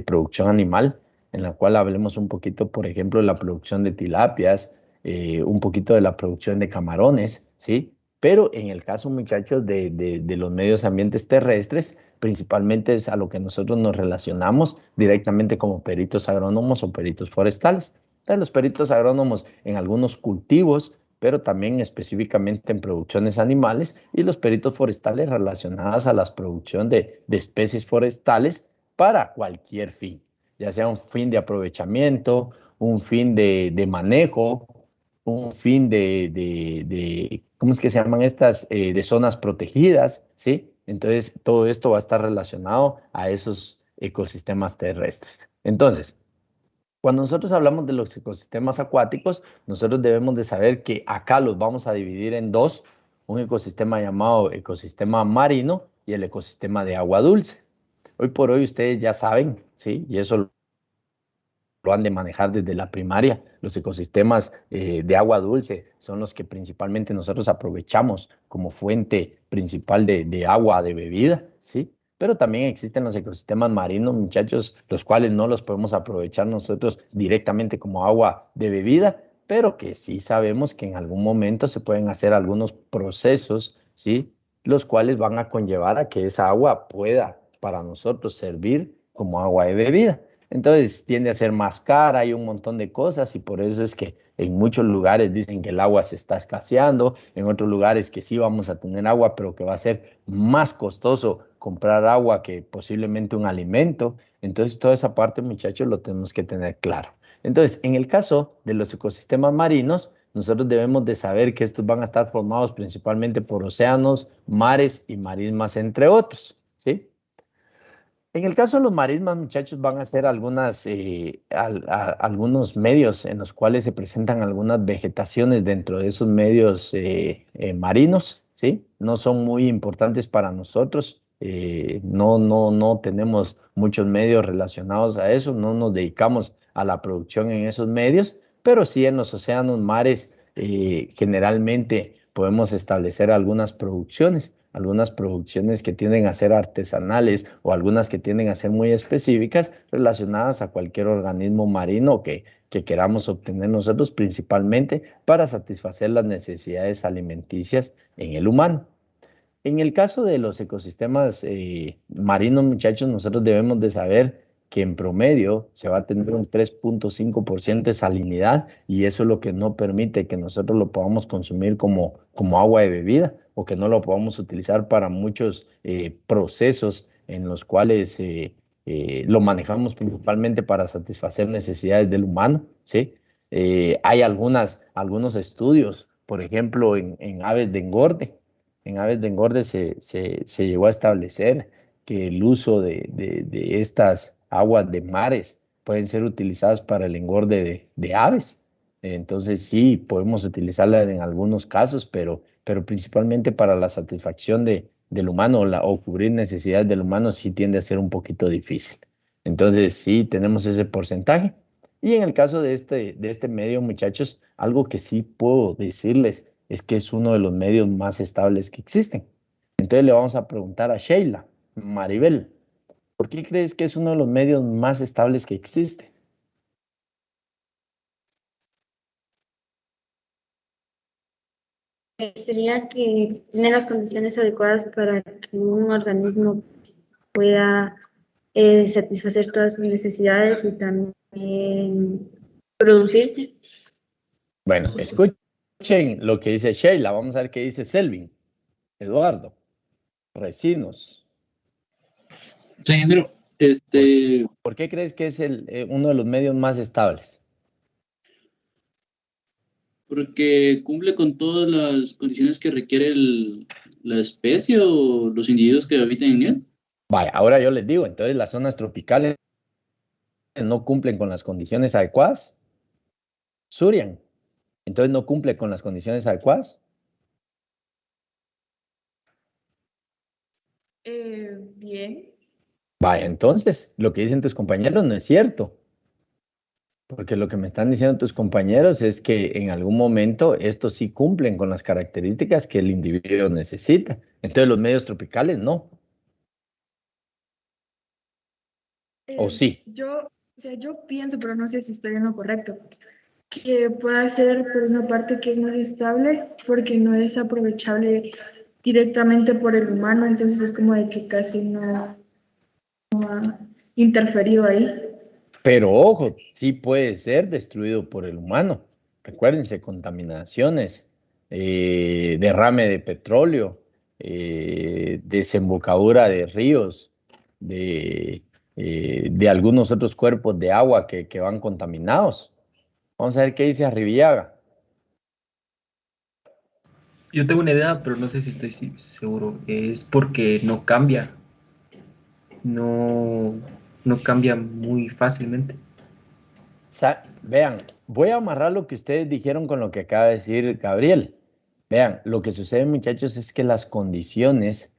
producción animal, en la cual hablemos un poquito, por ejemplo, de la producción de tilapias, un poquito de la producción de camarones, ¿sí? Pero en el caso, muchachos, de los medios ambientes terrestres, principalmente es a lo que nosotros nos relacionamos directamente como peritos agrónomos o peritos forestales. Entonces, los peritos agrónomos en algunos cultivos, pero también específicamente en producciones animales, y los peritos forestales relacionadas a la producción de especies forestales para cualquier fin, ya sea un fin de aprovechamiento, un fin de manejo, un fin ¿cómo es que se llaman estas? De zonas protegidas, ¿sí? Entonces, todo esto va a estar relacionado a esos ecosistemas terrestres. Entonces, cuando nosotros hablamos de los ecosistemas acuáticos, nosotros debemos de saber que acá los vamos a dividir en dos: un ecosistema llamado ecosistema marino y el ecosistema de agua dulce. Hoy por hoy ustedes ya saben, ¿sí? Y eso lo han de manejar desde la primaria. Los ecosistemas de agua dulce son los que principalmente nosotros aprovechamos como fuente principal de agua de bebida, ¿sí? Pero también existen los ecosistemas marinos, muchachos, los cuales no los podemos aprovechar nosotros directamente como agua de bebida, pero que sí sabemos que en algún momento se pueden hacer algunos procesos, ¿sí? Los cuales van a conllevar a que esa agua pueda para nosotros servir como agua de bebida. Entonces tiende a ser más cara, hay un montón de cosas y por eso es que en muchos lugares dicen que el agua se está escaseando, en otros lugares que sí vamos a tener agua, pero que va a ser más costoso comprar agua que posiblemente un alimento. Entonces toda esa parte, muchachos, lo tenemos que tener claro. Entonces, en el caso de los ecosistemas marinos, nosotros debemos de saber que estos van a estar formados principalmente por océanos, mares y marismas, entre otros, ¿sí? En el caso de los marismas, muchachos, van a ser algunos medios en los cuales se presentan algunas vegetaciones dentro de esos medios marinos, ¿sí? No son muy importantes para nosotros, no tenemos muchos medios relacionados a eso, no nos dedicamos a la producción en esos medios, pero sí en los océanos, mares generalmente podemos establecer algunas producciones que tienden a ser artesanales o algunas que tienden a ser muy específicas relacionadas a cualquier organismo marino que queramos obtener nosotros, principalmente para satisfacer las necesidades alimenticias en el humano. En el caso de los ecosistemas marinos, muchachos, nosotros debemos de saber que en promedio se va a tener un 3.5% de salinidad y eso es lo que no permite que nosotros lo podamos consumir como agua de bebida o que no lo podamos utilizar para muchos procesos en los cuales lo manejamos principalmente para satisfacer necesidades del humano, ¿sí? Hay algunos estudios, por ejemplo, en aves de engorde. En aves de engorde se llegó a establecer que el uso de estas aguas de mares pueden ser utilizadas para el engorde de aves. Entonces sí, podemos utilizarlas en algunos casos, pero principalmente para la satisfacción del humano o cubrir necesidades del humano sí tiende a ser un poquito difícil. Entonces sí, tenemos ese porcentaje. Y en el caso de este medio, muchachos, algo que sí puedo decirles es que es uno de los medios más estables que existen. Entonces le vamos a preguntar a Sheila, Maribel, ¿por qué crees que es uno de los medios más estables que existe? Sería que tiene las condiciones adecuadas para que un organismo pueda satisfacer todas sus necesidades y también producirse. Bueno, escuchen lo que dice Sheila. Vamos a ver qué dice Selvin. Eduardo, Recinos. Sí, ingeniero. ¿Por qué crees que es uno de los medios más estables? Porque cumple con todas las condiciones que requiere la especie o los individuos que habitan en él. Vaya, ahora yo les digo, entonces las zonas tropicales no cumplen con las condiciones adecuadas. Surian, entonces no cumple con las condiciones adecuadas. Bien. Vaya, entonces lo que dicen tus compañeros no es cierto. Porque lo que me están diciendo tus compañeros es que en algún momento estos sí cumplen con las características que el individuo necesita. Entonces los medios tropicales no. ¿O sí? Yo pienso, pero no sé si estoy en lo correcto, que puede ser por una parte que es más estable porque no es aprovechable directamente por el humano, entonces es como de que casi no ha interferido ahí. Pero ojo, sí puede ser destruido por el humano. Recuérdense, contaminaciones, derrame de petróleo, desembocadura de ríos, de algunos otros cuerpos de agua que van contaminados. Vamos a ver qué dice Arribillaga. Yo tengo una idea, pero no sé si estoy seguro. Es porque no cambia. No cambia muy fácilmente. Vean, voy a amarrar lo que ustedes dijeron con lo que acaba de decir Gabriel. Vean, lo que sucede, muchachos, es que las condiciones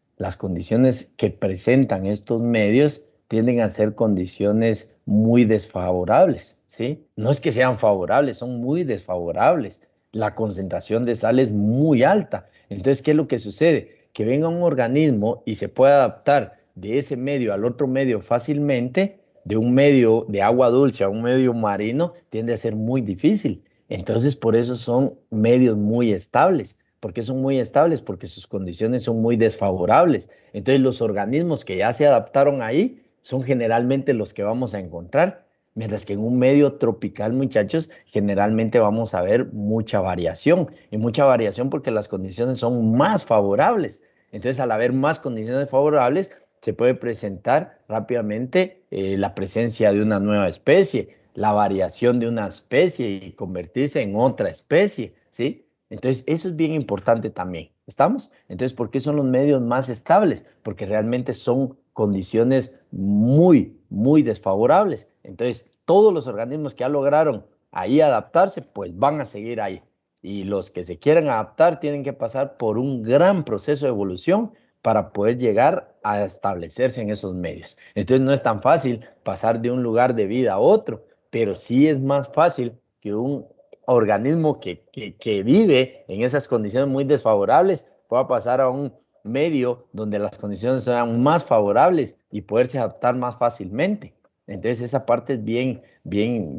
que presentan estos medios tienden a ser condiciones muy desfavorables, ¿sí? No es que sean favorables, son muy desfavorables. La concentración de sal es muy alta. Entonces, ¿qué es lo que sucede? Que venga un organismo y se pueda adaptar de ese medio al otro medio fácilmente, de un medio de agua dulce a un medio marino, tiende a ser muy difícil. Entonces, por eso son medios muy estables. ¿Por qué son muy estables? Porque sus condiciones son muy desfavorables. Entonces, los organismos que ya se adaptaron ahí son generalmente los que vamos a encontrar. Mientras que en un medio tropical, muchachos, generalmente vamos a ver mucha variación. Y mucha variación porque las condiciones son más favorables. Entonces, al haber más condiciones favorables, se puede presentar rápidamente la presencia de una nueva especie, la variación de una especie y convertirse en otra especie, ¿sí? Entonces, eso es bien importante también, ¿estamos? Entonces, ¿por qué son los medios más estables? Porque realmente son condiciones muy, muy desfavorables. Entonces, todos los organismos que ya lograron ahí adaptarse, pues van a seguir ahí. Y los que se quieran adaptar tienen que pasar por un gran proceso de evolución para poder llegar a establecerse en esos medios. Entonces, no es tan fácil pasar de un lugar de vida a otro, pero sí es más fácil que un organismo que vive en esas condiciones muy desfavorables pueda pasar a un medio donde las condiciones sean más favorables y poderse adaptar más fácilmente. Entonces esa parte es bien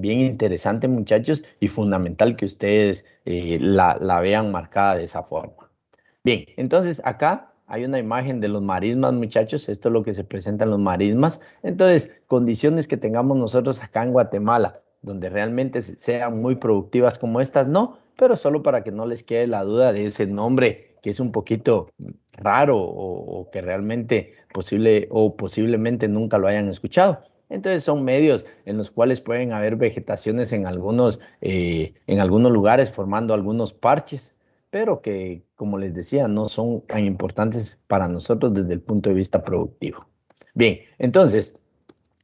interesante, muchachos, y fundamental que ustedes la vean marcada de esa forma. Bien, entonces acá hay una imagen de los marismas, muchachos. Esto es lo que se presenta en los marismas. Entonces, condiciones que tengamos nosotros acá en Guatemala, donde realmente sean muy productivas como estas, no, pero solo para que no les quede la duda de ese nombre que es un poquito raro o que realmente posiblemente nunca lo hayan escuchado. Entonces son medios en los cuales pueden haber vegetaciones en algunos lugares formando algunos parches, pero que, como les decía, no son tan importantes para nosotros desde el punto de vista productivo. Bien, entonces,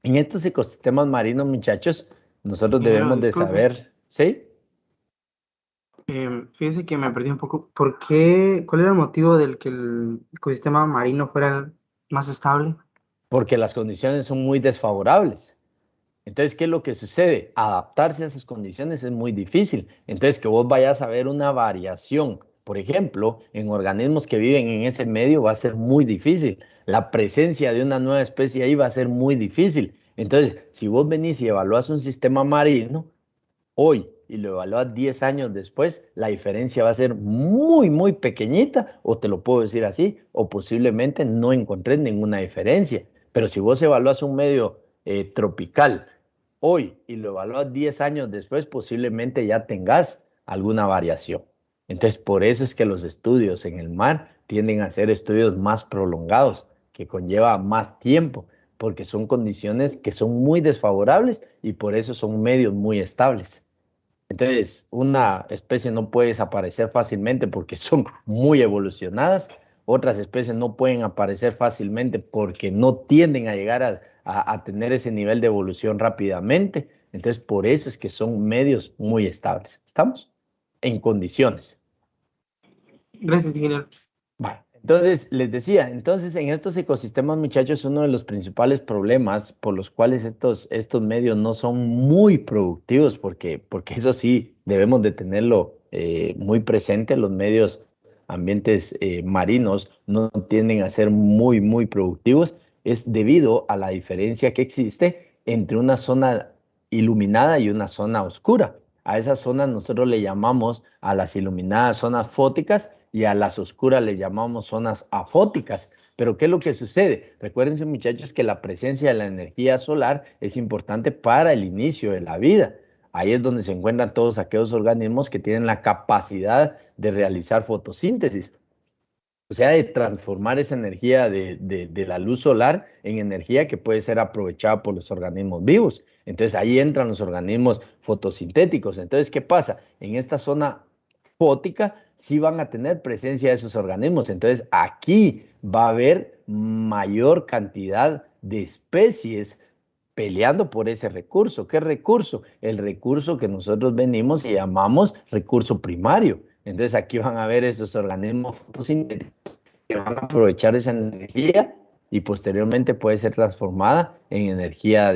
en estos ecosistemas marinos, muchachos, nosotros debemos de saber, ¿sí? Fíjese que me perdí un poco. ¿Cuál era el motivo del que el ecosistema marino fuera más estable? Porque las condiciones son muy desfavorables. Entonces, ¿qué es lo que sucede? Adaptarse a esas condiciones es muy difícil. Entonces, que vos vayas a ver una variación, por ejemplo, en organismos que viven en ese medio va a ser muy difícil. La presencia de una nueva especie ahí va a ser muy difícil. Entonces, si vos venís y evaluás un sistema marino hoy y lo evalúas 10 años después, la diferencia va a ser muy pequeñita, o te lo puedo decir así, o posiblemente no encontrés ninguna diferencia. Pero si vos evalúas un medio tropical hoy y lo evalúas 10 años después, posiblemente ya tengas alguna variación. Entonces, por eso es que los estudios en el mar tienden a ser estudios más prolongados, que conlleva más tiempo, porque son condiciones que son muy desfavorables y por eso son medios muy estables. Entonces, una especie no puede desaparecer fácilmente porque son muy evolucionadas. Otras especies no pueden aparecer fácilmente porque no tienden a llegar a tener ese nivel de evolución rápidamente. Entonces, por eso es que son medios muy estables. ¿Estamos? En condiciones. Gracias, ingeniero. Vale. Entonces, les decía, entonces en estos ecosistemas, muchachos, uno de los principales problemas por los cuales estos medios no son muy productivos, porque eso sí debemos de tenerlo muy presente, los medios ambientes marinos no tienden a ser muy productivos, es debido a la diferencia que existe entre una zona iluminada y una zona oscura. A esas zonas nosotros le llamamos, a las iluminadas, zonas fóticas, y a las oscuras le llamamos zonas afóticas. Pero ¿qué es lo que sucede? Recuérdense, muchachos, que la presencia de la energía solar es importante para el inicio de la vida. Ahí es donde se encuentran todos aquellos organismos que tienen la capacidad de realizar fotosíntesis. O sea, de transformar esa energía de la luz solar en energía que puede ser aprovechada por los organismos vivos. Entonces ahí entran los organismos fotosintéticos. Entonces, ¿qué pasa? En esta zona fótica sí van a tener presencia de esos organismos. Entonces aquí va a haber mayor cantidad de especies peleando por ese recurso. ¿Qué recurso? El recurso que nosotros venimos y llamamos recurso primario. Entonces aquí van a ver esos organismos fotosintéticos que van a aprovechar esa energía y posteriormente puede ser transformada en energía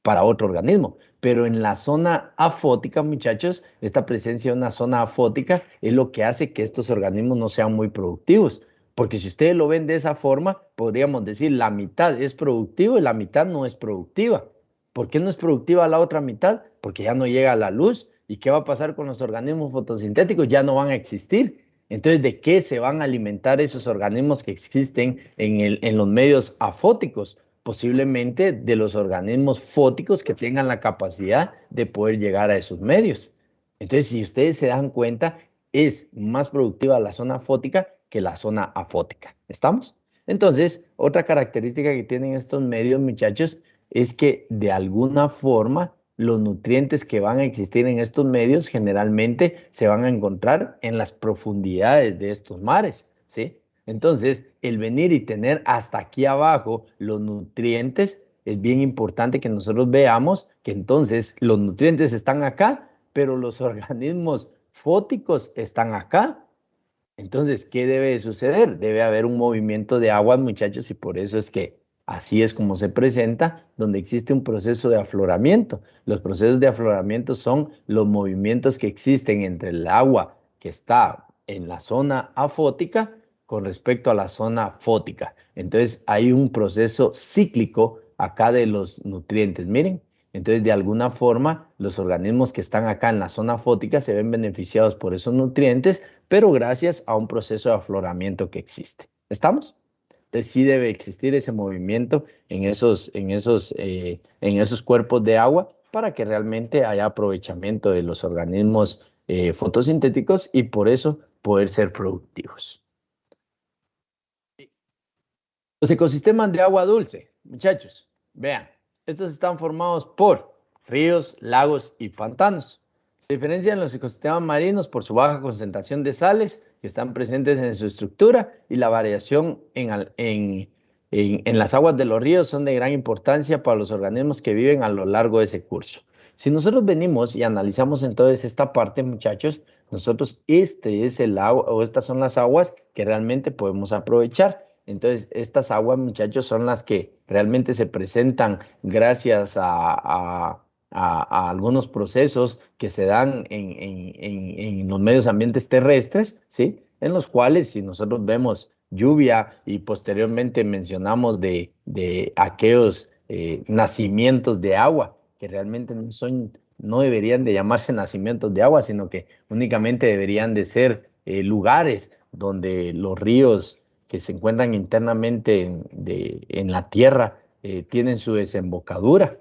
para otro organismo. Pero en la zona afótica, muchachos, esta presencia de una zona afótica es lo que hace que estos organismos no sean muy productivos. Porque si ustedes lo ven de esa forma, podríamos decir la mitad es productiva y la mitad no es productiva. ¿Por qué no es productiva la otra mitad? Porque ya no llega a la luz. ¿Y qué va a pasar con los organismos fotosintéticos? Ya no van a existir. Entonces, ¿de qué se van a alimentar esos organismos que existen en los medios afóticos? Posiblemente de los organismos fóticos que tengan la capacidad de poder llegar a esos medios. Entonces, si ustedes se dan cuenta, es más productiva la zona fótica que la zona afótica. ¿Estamos? Entonces, otra característica que tienen estos medios, muchachos, es que de alguna forma los nutrientes que van a existir en estos medios generalmente se van a encontrar en las profundidades de estos mares, ¿sí? Entonces, el venir y tener hasta aquí abajo los nutrientes, es bien importante que nosotros veamos que entonces los nutrientes están acá, pero los organismos fóticos están acá. Entonces, ¿qué debe suceder? Debe haber un movimiento de aguas, muchachos, y por eso es que Así es como se presenta, donde existe un proceso de afloramiento. Los procesos de afloramiento son los movimientos que existen entre el agua que está en la zona afótica con respecto a la zona fótica. Entonces hay un proceso cíclico acá de los nutrientes. Miren, entonces de alguna forma los organismos que están acá en la zona fótica se ven beneficiados por esos nutrientes, pero gracias a un proceso de afloramiento que existe. ¿Estamos? Entonces sí debe existir ese movimiento en esos cuerpos de agua para que realmente haya aprovechamiento de los organismos fotosintéticos y por eso poder ser productivos. Los ecosistemas de agua dulce, muchachos, vean, estos están formados por ríos, lagos y pantanos. Se diferencian los ecosistemas marinos por su baja concentración de sales que están presentes en su estructura y la variación en las aguas de los ríos son de gran importancia para los organismos que viven a lo largo de ese curso. Si nosotros venimos y analizamos entonces esta parte, muchachos, nosotros este es el agua o estas son las aguas que realmente podemos aprovechar. Entonces, estas aguas, muchachos, son las que realmente se presentan gracias a algunos procesos que se dan en los medios ambientes terrestres, ¿sí? En los cuales, si nosotros vemos lluvia y posteriormente mencionamos de aquellos nacimientos de agua, que realmente no deberían de llamarse nacimientos de agua, sino que únicamente deberían de ser lugares donde los ríos que se encuentran internamente en la tierra tienen su desembocadura.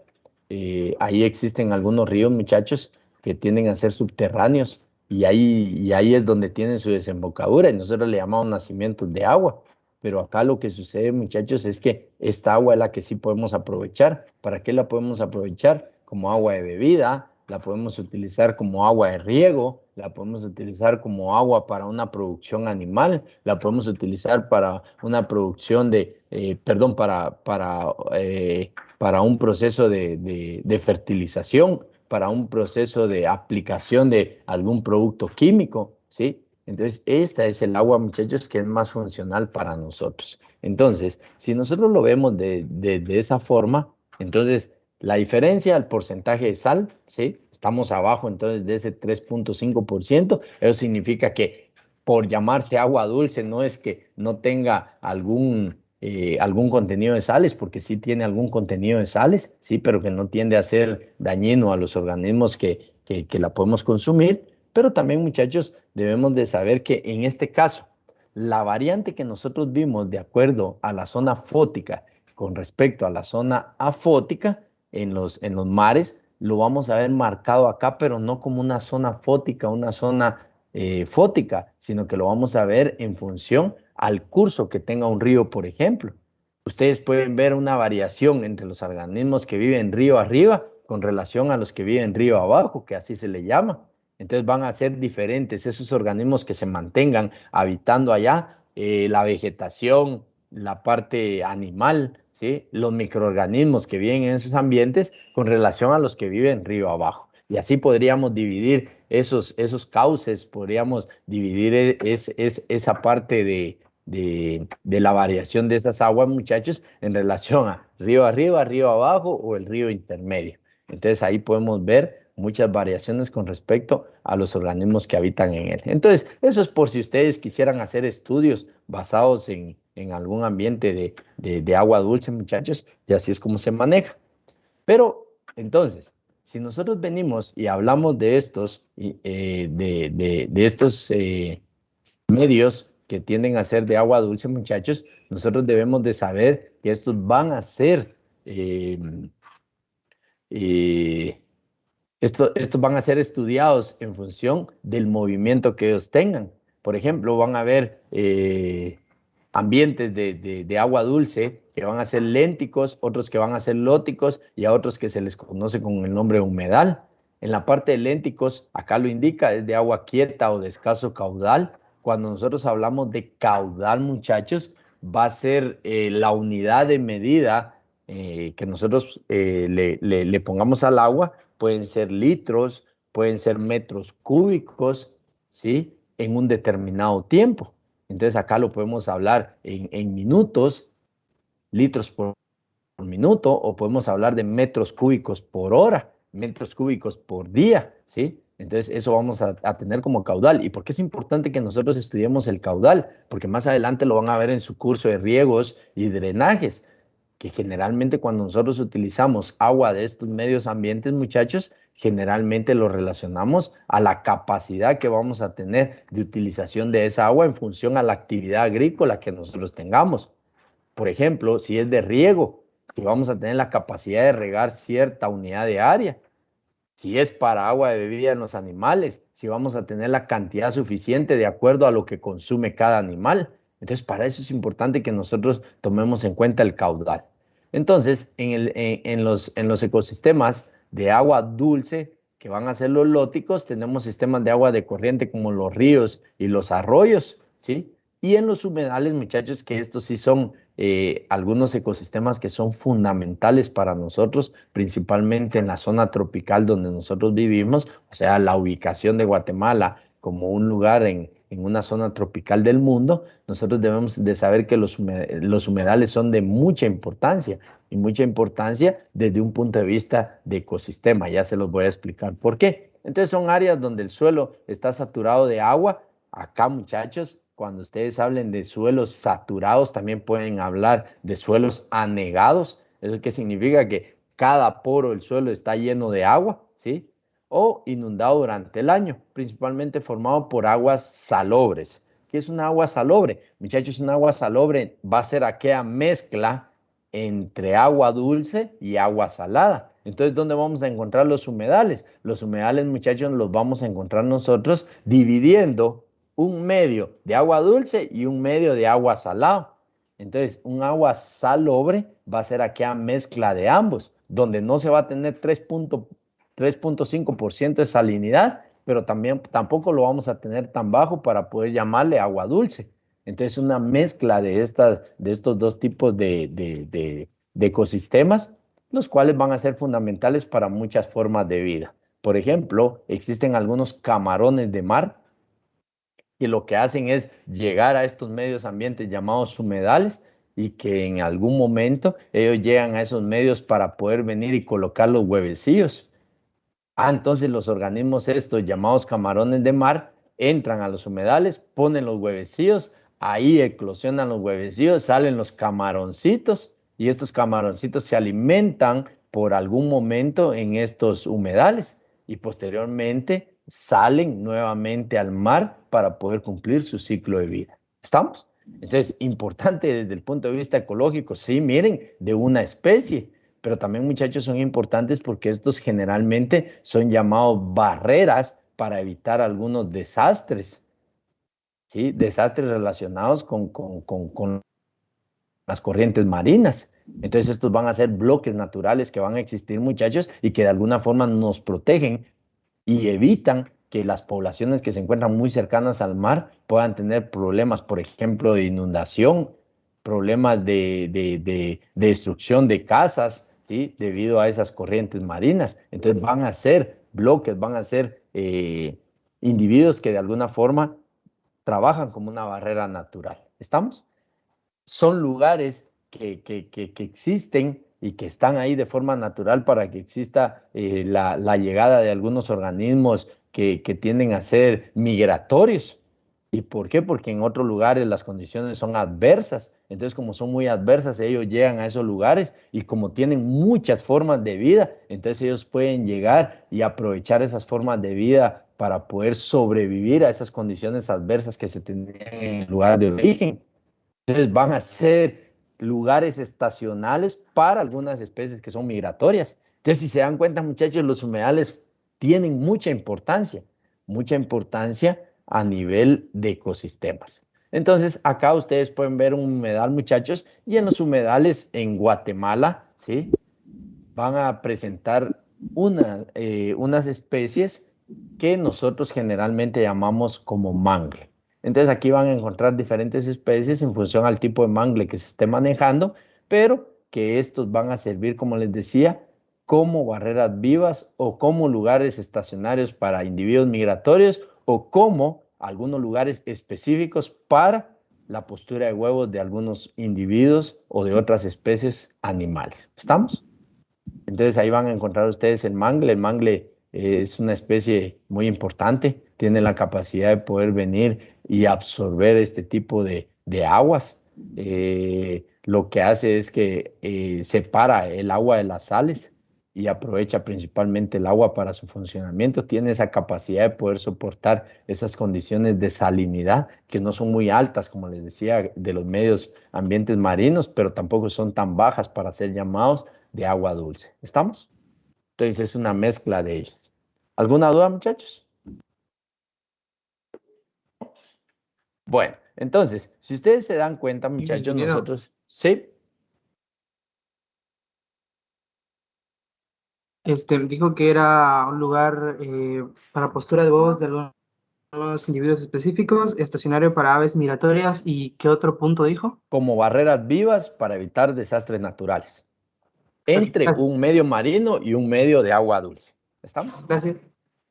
Ahí existen algunos ríos, muchachos, que tienden a ser subterráneos y ahí es donde tienen su desembocadura y nosotros le llamamos nacimientos de agua. Pero acá lo que sucede, muchachos, es que esta agua es la que sí podemos aprovechar. ¿Para qué la podemos aprovechar? Como agua de bebida, la podemos utilizar como agua de riego, la podemos utilizar como agua para una producción animal, la podemos utilizar para una producción para un proceso de fertilización, para un proceso de aplicación de algún producto químico, ¿sí? Entonces, esta es el agua, muchachos, que es más funcional para nosotros. Entonces, si nosotros lo vemos de esa forma, entonces, la diferencia, el porcentaje de sal, ¿sí? Estamos abajo, entonces, de ese 3.5%. Eso significa que por llamarse agua dulce no es que no tenga algún contenido de sales, porque sí tiene algún contenido de sales, sí, pero que no tiende a ser dañino a los organismos que la podemos consumir. Pero también, muchachos, debemos de saber que en este caso, la variante que nosotros vimos de acuerdo a la zona fótica con respecto a la zona afótica en los mares, lo vamos a ver marcado acá, pero no como una zona fótica, una zona fótica, sino que lo vamos a ver en función al curso que tenga un río, por ejemplo. Ustedes pueden ver una variación entre los organismos que viven río arriba con relación a los que viven río abajo, que así se le llama. Entonces van a ser diferentes esos organismos que se mantengan habitando allá, la vegetación, la parte animal, ¿sí? Los microorganismos que viven en esos ambientes con relación a los que viven río abajo. Y así podríamos dividir esos cauces, podríamos dividir esa parte de la variación de esas aguas, muchachos, en relación a río arriba, río abajo o el río intermedio. Entonces ahí podemos ver muchas variaciones con respecto a los organismos que habitan en él. Entonces, eso es por si ustedes quisieran hacer estudios basados en algún ambiente de agua dulce, muchachos, y así es como se maneja. Pero, entonces, si nosotros venimos y hablamos de estos, medios que tienden a ser de agua dulce, muchachos, nosotros debemos de saber que estos van a ser estos van a ser estudiados en función del movimiento que ellos tengan. Por ejemplo, van a haber ambientes de agua dulce que van a ser lénticos, otros que van a ser lóticos y a otros que se les conoce con el nombre de humedal. En la parte de lénticos, acá lo indica, es de agua quieta o de escaso caudal. Cuando nosotros hablamos de caudal, muchachos, va a ser la unidad de medida que nosotros le pongamos al agua. Pueden ser litros, pueden ser metros cúbicos, ¿sí? En un determinado tiempo. Entonces acá lo podemos hablar en minutos, litros por minuto, o podemos hablar de metros cúbicos por hora, metros cúbicos por día, ¿sí? Entonces, eso vamos a tener como caudal. ¿Y por qué es importante que nosotros estudiemos el caudal? Porque más adelante lo van a ver en su curso de riegos y drenajes, que generalmente cuando nosotros utilizamos agua de estos medios ambientes, muchachos, generalmente lo relacionamos a la capacidad que vamos a tener de utilización de esa agua en función a la actividad agrícola que nosotros tengamos. Por ejemplo, si es de riego, que vamos a tener la capacidad de regar cierta unidad de área. Si es para agua de bebida en los animales, si vamos a tener la cantidad suficiente de acuerdo a lo que consume cada animal. Entonces, para eso es importante que nosotros tomemos en cuenta el caudal. Entonces, en los ecosistemas de agua dulce, que van a ser los lóticos, tenemos sistemas de agua de corriente como los ríos y los arroyos, ¿sí? Y en los humedales, muchachos, que estos sí son algunos ecosistemas que son fundamentales para nosotros, principalmente en la zona tropical donde nosotros vivimos, o sea, la ubicación de Guatemala como un lugar en una zona tropical del mundo. Nosotros debemos de saber que los humedales son de mucha importancia, y mucha importancia desde un punto de vista de ecosistema. Ya se los voy a explicar por qué. Entonces son áreas donde el suelo está saturado de agua. Acá, muchachos, cuando ustedes hablen de suelos saturados, también pueden hablar de suelos anegados. ¿Eso qué significa? Que cada poro del suelo está lleno de agua, ¿sí? O inundado durante el año, principalmente formado por aguas salobres. ¿Qué es una agua salobre? Muchachos, una agua salobre va a ser aquella mezcla entre agua dulce y agua salada. Entonces, ¿dónde vamos a encontrar los humedales? Los humedales, muchachos, los vamos a encontrar nosotros dividiendo un medio de agua dulce y un medio de agua salado. Entonces, un agua salobre va a ser aquella mezcla de ambos, donde no se va a tener 3.5% de salinidad, pero tampoco lo vamos a tener tan bajo para poder llamarle agua dulce. Entonces, una mezcla de estos dos tipos de ecosistemas, los cuales van a ser fundamentales para muchas formas de vida. Por ejemplo, existen algunos camarones de mar que lo que hacen es llegar a estos medios ambientes llamados humedales, y que en algún momento ellos llegan a esos medios para poder venir y colocar los huevecillos. Entonces los organismos estos llamados camarones de mar entran a los humedales, ponen los huevecillos, ahí eclosionan los huevecillos, salen los camaroncitos, y estos camaroncitos se alimentan por algún momento en estos humedales y posteriormente salen nuevamente al mar para poder cumplir su ciclo de vida. ¿Estamos? Entonces, importante desde el punto de vista ecológico, sí, miren, de una especie, pero también, muchachos, son importantes porque estos generalmente son llamados barreras para evitar algunos desastres, ¿sí? Desastres relacionados con las corrientes marinas. Entonces, estos van a ser bloques naturales que van a existir, muchachos, y que de alguna forma nos protegen y evitan que las poblaciones que se encuentran muy cercanas al mar puedan tener problemas, por ejemplo, de inundación, problemas de destrucción de casas, ¿sí? Debido a esas corrientes marinas. Entonces van a ser bloques, van a ser individuos que de alguna forma trabajan como una barrera natural. ¿Estamos? Son lugares que existen y que están ahí de forma natural para que exista la llegada de algunos organismos que tienden a ser migratorios. ¿Y por qué? Porque en otros lugares las condiciones son adversas. Entonces, como son muy adversas, ellos llegan a esos lugares, y como tienen muchas formas de vida, entonces ellos pueden llegar y aprovechar esas formas de vida para poder sobrevivir a esas condiciones adversas que se tenían en el lugar de origen. Entonces van a ser lugares estacionales para algunas especies que son migratorias. Entonces, si se dan cuenta, muchachos, los humedales tienen mucha importancia a nivel de ecosistemas. Entonces, acá ustedes pueden ver un humedal, muchachos, y en los humedales en Guatemala, ¿sí? Van a presentar unas especies que nosotros generalmente llamamos como mangle. Entonces aquí van a encontrar diferentes especies en función al tipo de mangle que se esté manejando, pero que estos van a servir, como les decía, como barreras vivas o como lugares estacionarios para individuos migratorios, o como algunos lugares específicos para la postura de huevos de algunos individuos o de otras especies animales. ¿Estamos? Entonces ahí van a encontrar ustedes el mangle. El mangle es una especie muy importante, tiene la capacidad de poder venir y absorber este tipo de aguas. Lo que hace es que separa el agua de las sales y aprovecha principalmente el agua para su funcionamiento. Tiene esa capacidad de poder soportar esas condiciones de salinidad que no son muy altas, como les decía, de los medios ambientes marinos, pero tampoco son tan bajas para ser llamados de agua dulce. ¿Estamos? Entonces es una mezcla de ellos. ¿Alguna duda, muchachos? Bueno, entonces, si ustedes se dan cuenta, muchachos, nosotros... ¿Sí? Dijo que era un lugar para postura de huevos de algunos individuos específicos, estacionario para aves migratorias, ¿y qué otro punto dijo? Como barreras vivas para evitar desastres naturales. Entre un medio marino y un medio de agua dulce. ¿Estamos? Gracias.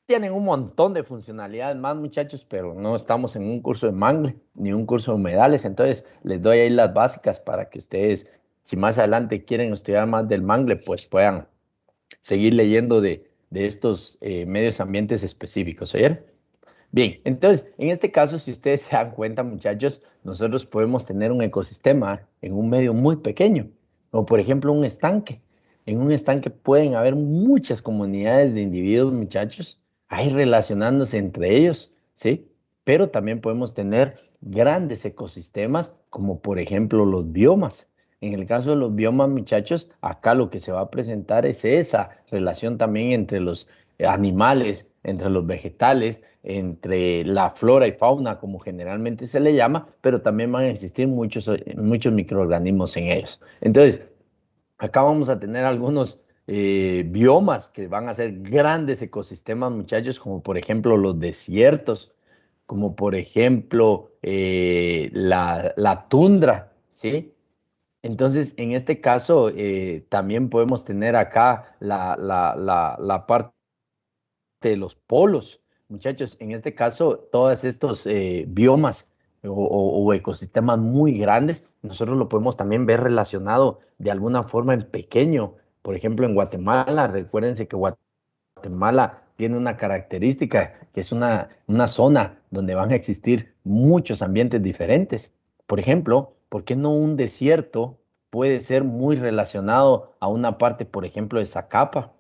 Tienen un montón de funcionalidades más, muchachos, pero no estamos en un curso de mangle ni un curso de humedales, entonces les doy ahí las básicas para que ustedes, si más adelante quieren estudiar más del mangle, pues puedan seguir leyendo de estos medios ambientes específicos, ¿oyeron? Bien, entonces, en este caso, si ustedes se dan cuenta, muchachos, nosotros podemos tener un ecosistema en un medio muy pequeño, como por ejemplo un estanque. En un estanque pueden haber muchas comunidades de individuos, muchachos, ahí relacionándose entre ellos, ¿sí? Pero también podemos tener grandes ecosistemas, como por ejemplo los biomas. En el caso de los biomas, muchachos, acá lo que se va a presentar es esa relación también entre los animales, entre los vegetales, entre la flora y fauna, como generalmente se le llama, pero también van a existir muchos microorganismos en ellos. Entonces, acá vamos a tener algunos biomas que van a ser grandes ecosistemas, muchachos, como por ejemplo los desiertos, como por ejemplo la tundra, ¿sí? Entonces, en este caso, también podemos tener acá la parte de los polos. Muchachos, en este caso, todos estos biomas o ecosistemas muy grandes, nosotros lo podemos también ver relacionado de alguna forma en pequeño. Por ejemplo, en Guatemala, recuérdense que Guatemala tiene una característica, que es una zona donde van a existir muchos ambientes diferentes. Por ejemplo, ¿por qué no un desierto puede ser muy relacionado a una parte, por ejemplo, de Zacapa?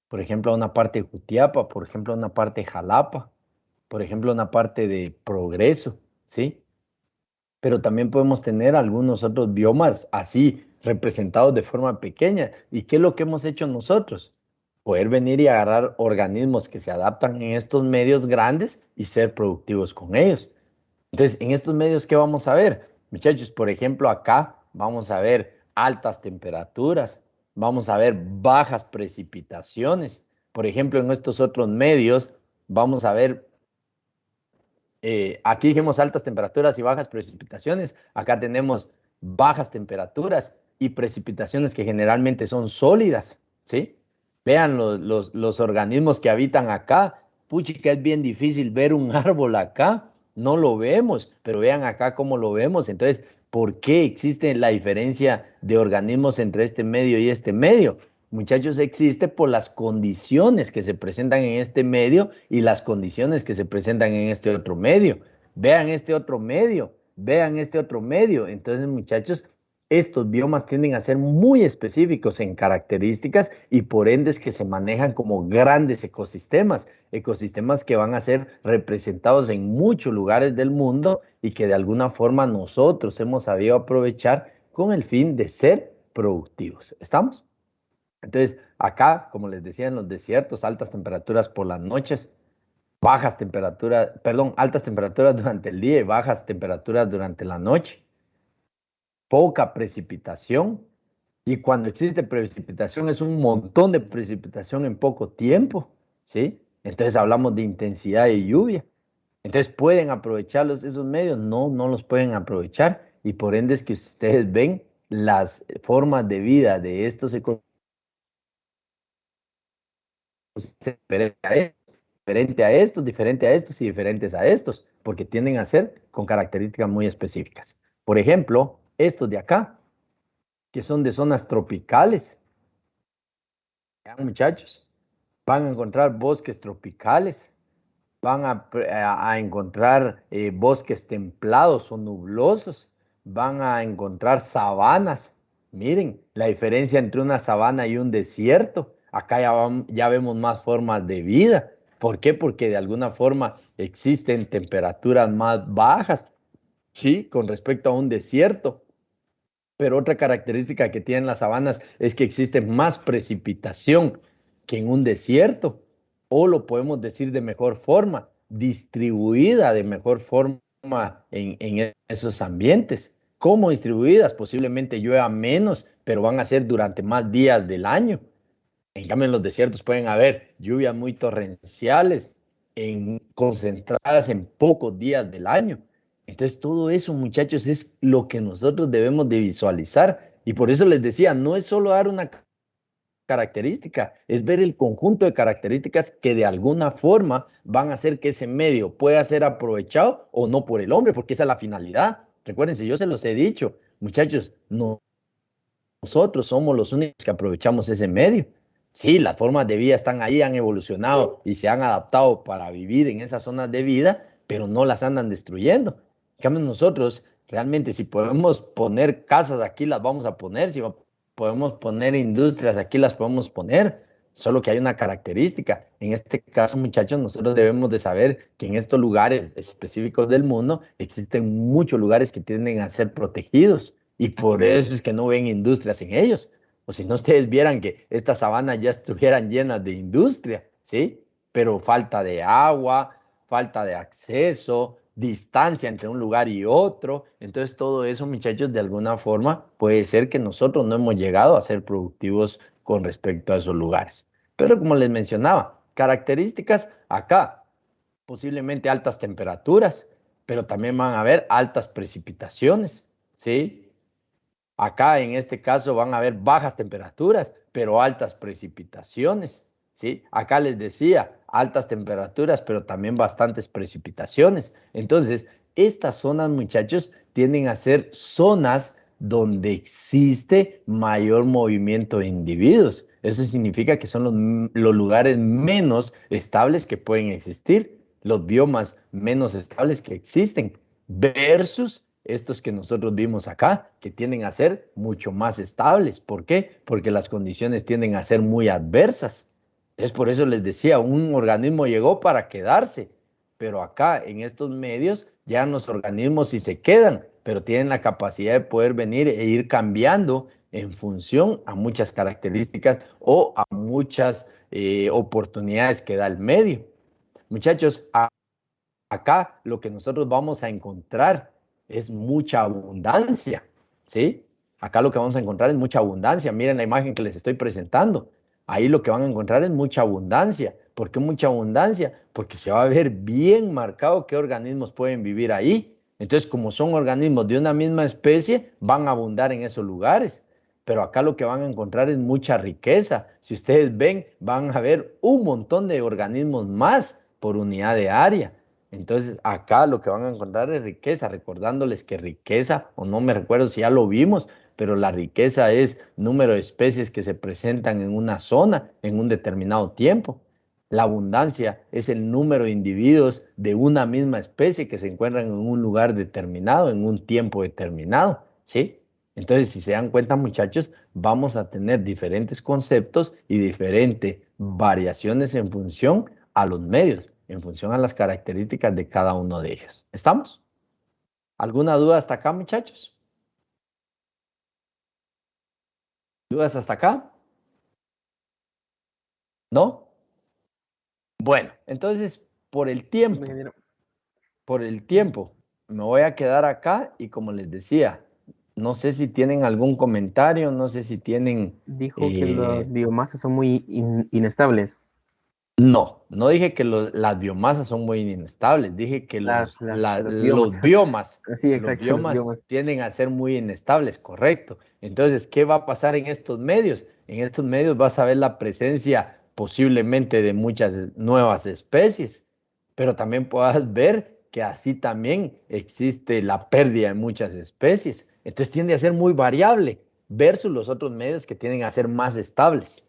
Por ejemplo, a una parte de Jutiapa, por ejemplo, a una parte de Jalapa, por ejemplo, a una parte de Progreso, ¿sí? Pero también podemos tener algunos otros biomas así representados de forma pequeña. ¿Y qué es lo que hemos hecho nosotros? Poder venir y agarrar organismos que se adaptan en estos medios grandes y ser productivos con ellos. Entonces, en estos medios, ¿qué vamos a ver? Muchachos, por ejemplo, acá vamos a ver altas temperaturas, vamos a ver bajas precipitaciones. Por ejemplo, en estos otros medios vamos a ver, aquí dijimos altas temperaturas y bajas precipitaciones, acá tenemos bajas temperaturas y precipitaciones que generalmente son sólidas, ¿sí? Vean los organismos que habitan acá. Puchica, es bien difícil ver un árbol acá, no lo vemos, pero vean acá cómo lo vemos. Entonces, ¿por qué existe la diferencia de organismos entre este medio y este medio? Muchachos, existe por las condiciones que se presentan en este medio y las condiciones que se presentan en este otro medio. Vean este otro medio, vean este otro medio. Entonces, muchachos, estos biomas tienden a ser muy específicos en características y por ende es que se manejan como grandes ecosistemas, ecosistemas que van a ser representados en muchos lugares del mundo y que de alguna forma nosotros hemos sabido aprovechar con el fin de ser productivos. ¿Estamos? Entonces, acá, como les decía, en los desiertos, altas temperaturas por las noches, altas temperaturas durante el día y bajas temperaturas durante la noche, poca precipitación, y cuando existe precipitación es un montón de precipitación en poco tiempo, ¿sí? Entonces hablamos de intensidad de lluvia. Entonces, ¿pueden aprovecharlos esos medios? No, no los pueden aprovechar, y por ende es que ustedes ven las formas de vida de estos ecosistemas, diferente a estos, diferente a estos y diferentes a estos, porque tienden a ser con características muy específicas. Por ejemplo, estos de acá, que son de zonas tropicales. Vean, muchachos, van a encontrar bosques tropicales, van a encontrar bosques templados o nublosos, van a encontrar sabanas. Miren, la diferencia entre una sabana y un desierto. Acá ya vemos más formas de vida. ¿Por qué? Porque de alguna forma existen temperaturas más bajas, sí, con respecto a un desierto. Pero otra característica que tienen las sabanas es que existe más precipitación que en un desierto, o lo podemos decir de mejor forma, distribuida de mejor forma en esos ambientes. ¿Cómo distribuidas? Posiblemente llueva menos, pero van a ser durante más días del año. En cambio, en los desiertos pueden haber lluvias muy torrenciales, concentradas en pocos días del año. Entonces, todo eso, muchachos, es lo que nosotros debemos de visualizar. Y por eso les decía, no es solo dar una característica, es ver el conjunto de características que de alguna forma van a hacer que ese medio pueda ser aprovechado o no por el hombre, porque esa es la finalidad. Recuérdense, yo se los he dicho, muchachos, nosotros somos los únicos que aprovechamos ese medio. Sí, las formas de vida están ahí, han evolucionado y se han adaptado para vivir en esas zonas de vida, pero no las andan destruyendo. En cambio, nosotros realmente si podemos poner casas aquí, las vamos a poner, si podemos poner industrias aquí, las podemos poner, solo que hay una característica. En este caso, muchachos, nosotros debemos de saber que en estos lugares específicos del mundo existen muchos lugares que tienden a ser protegidos y por eso es que no ven industrias en ellos. O si no, ustedes vieran que estas sabanas ya estuvieran llenas de industria, ¿sí? Pero falta de agua, falta de acceso, distancia entre un lugar y otro. Entonces, todo eso, muchachos, de alguna forma puede ser que nosotros no hemos llegado a ser productivos con respecto a esos lugares. Pero como les mencionaba, características acá, posiblemente altas temperaturas, pero también van a haber altas precipitaciones, ¿sí? Acá en este caso van a haber bajas temperaturas, pero altas precipitaciones, ¿sí? Acá les decía, altas temperaturas, pero también bastantes precipitaciones. Entonces, estas zonas, muchachos, tienden a ser zonas donde existe mayor movimiento de individuos. Eso significa que son los lugares menos estables que pueden existir, los biomas menos estables que existen, versus estos que nosotros vimos acá, que tienden a ser mucho más estables. ¿Por qué? Porque las condiciones tienden a ser muy adversas. Entonces, por eso les decía, un organismo llegó para quedarse, pero acá en estos medios ya los organismos sí se quedan, pero tienen la capacidad de poder venir e ir cambiando en función a muchas características o a muchas oportunidades que da el medio. Muchachos, acá lo que nosotros vamos a encontrar es mucha abundancia, ¿sí? Acá lo que vamos a encontrar es mucha abundancia. Miren la imagen que les estoy presentando. Ahí lo que van a encontrar es mucha abundancia. ¿Por qué mucha abundancia? Porque se va a ver bien marcado qué organismos pueden vivir ahí. Entonces, como son organismos de una misma especie, van a abundar en esos lugares. Pero acá lo que van a encontrar es mucha riqueza. Si ustedes ven, van a ver un montón de organismos más por unidad de área. Entonces, acá lo que van a encontrar es riqueza, recordándoles que riqueza, o no me recuerdo si ya lo vimos, pero la riqueza es número de especies que se presentan en una zona en un determinado tiempo. La abundancia es el número de individuos de una misma especie que se encuentran en un lugar determinado, en un tiempo determinado, ¿sí? Entonces, si se dan cuenta, muchachos, vamos a tener diferentes conceptos y diferentes variaciones en función a los medios, en función a las características de cada uno de ellos. ¿Estamos? ¿Alguna duda hasta acá, muchachos? ¿Dudas hasta acá? ¿No? Bueno, entonces, por el tiempo, me voy a quedar acá y como les decía, no sé si tienen algún comentario, no sé si tienen... Dijo que las biomasas son muy inestables. No, no dije que las biomasas son muy inestables, dije que los biomas tienden a ser muy inestables, correcto. Entonces, ¿qué va a pasar en estos medios? En estos medios vas a ver la presencia posiblemente de muchas nuevas especies, pero también puedas ver que así también existe la pérdida de muchas especies. Entonces tiende a ser muy variable versus los otros medios que tienden a ser más estables.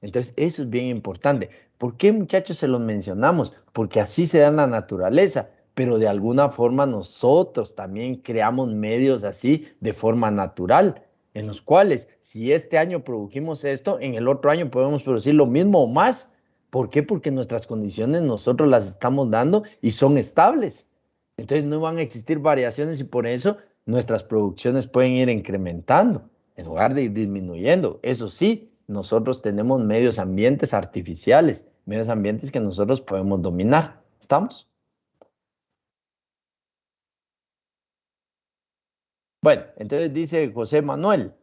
Entonces eso es bien importante. ¿Por qué, muchachos, se los mencionamos? Porque así se da en la naturaleza, pero de alguna forma nosotros también creamos medios así de forma natural, en los cuales si este año produjimos esto, en el otro año podemos producir lo mismo o más. ¿Por qué? Porque nuestras condiciones nosotros las estamos dando y son estables. Entonces no van a existir variaciones y por eso nuestras producciones pueden ir incrementando en lugar de ir disminuyendo. Eso sí, nosotros tenemos medios ambientes artificiales, medios ambientes que nosotros podemos dominar. ¿Estamos? Bueno, entonces dice José Manuel,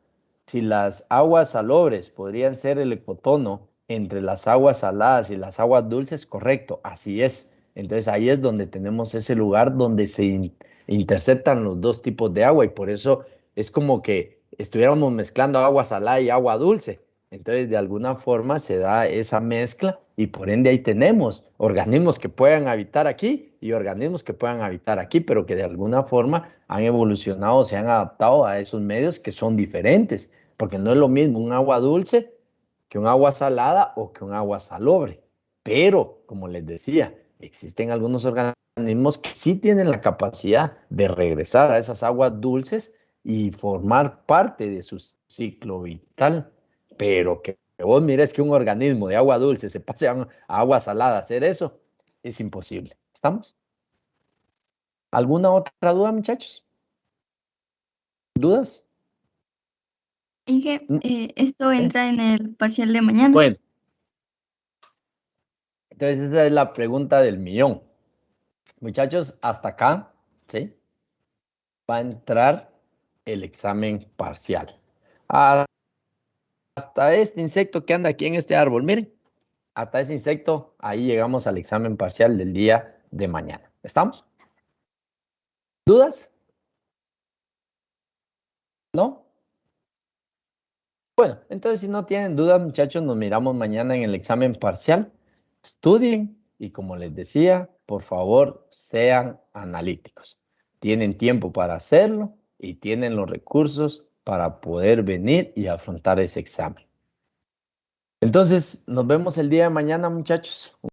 si las aguas salobres podrían ser el ecotono entre las aguas saladas y las aguas dulces, correcto, así es. Entonces ahí es donde tenemos ese lugar donde se interceptan los dos tipos de agua y por eso es como que estuviéramos mezclando agua salada y agua dulce. Entonces de alguna forma se da esa mezcla y por ende ahí tenemos organismos que puedan habitar aquí y organismos que puedan habitar aquí, pero que de alguna forma han evolucionado, se han adaptado a esos medios que son diferentes, porque no es lo mismo un agua dulce que un agua salada o que un agua salobre. Pero, como les decía, existen algunos organismos que sí tienen la capacidad de regresar a esas aguas dulces y formar parte de su ciclo vital, pero que vos mires que un organismo de agua dulce se pase a agua salada a hacer eso, es imposible. ¿Estamos? ¿Alguna otra duda, muchachos? ¿Dudas? Dije, esto entra en el parcial de mañana. Bueno, entonces esa es la pregunta del millón. Muchachos, hasta acá, ¿sí? Va a entrar el examen parcial. Hasta este insecto que anda aquí en este árbol, miren, hasta ese insecto, ahí llegamos al examen parcial del día de mañana. ¿Estamos? ¿Dudas? ¿No? Bueno, entonces si no tienen dudas, muchachos, nos miramos mañana en el examen parcial. Estudien y como les decía, por favor, sean analíticos. Tienen tiempo para hacerlo y tienen los recursos para poder venir y afrontar ese examen. Entonces, nos vemos el día de mañana, muchachos.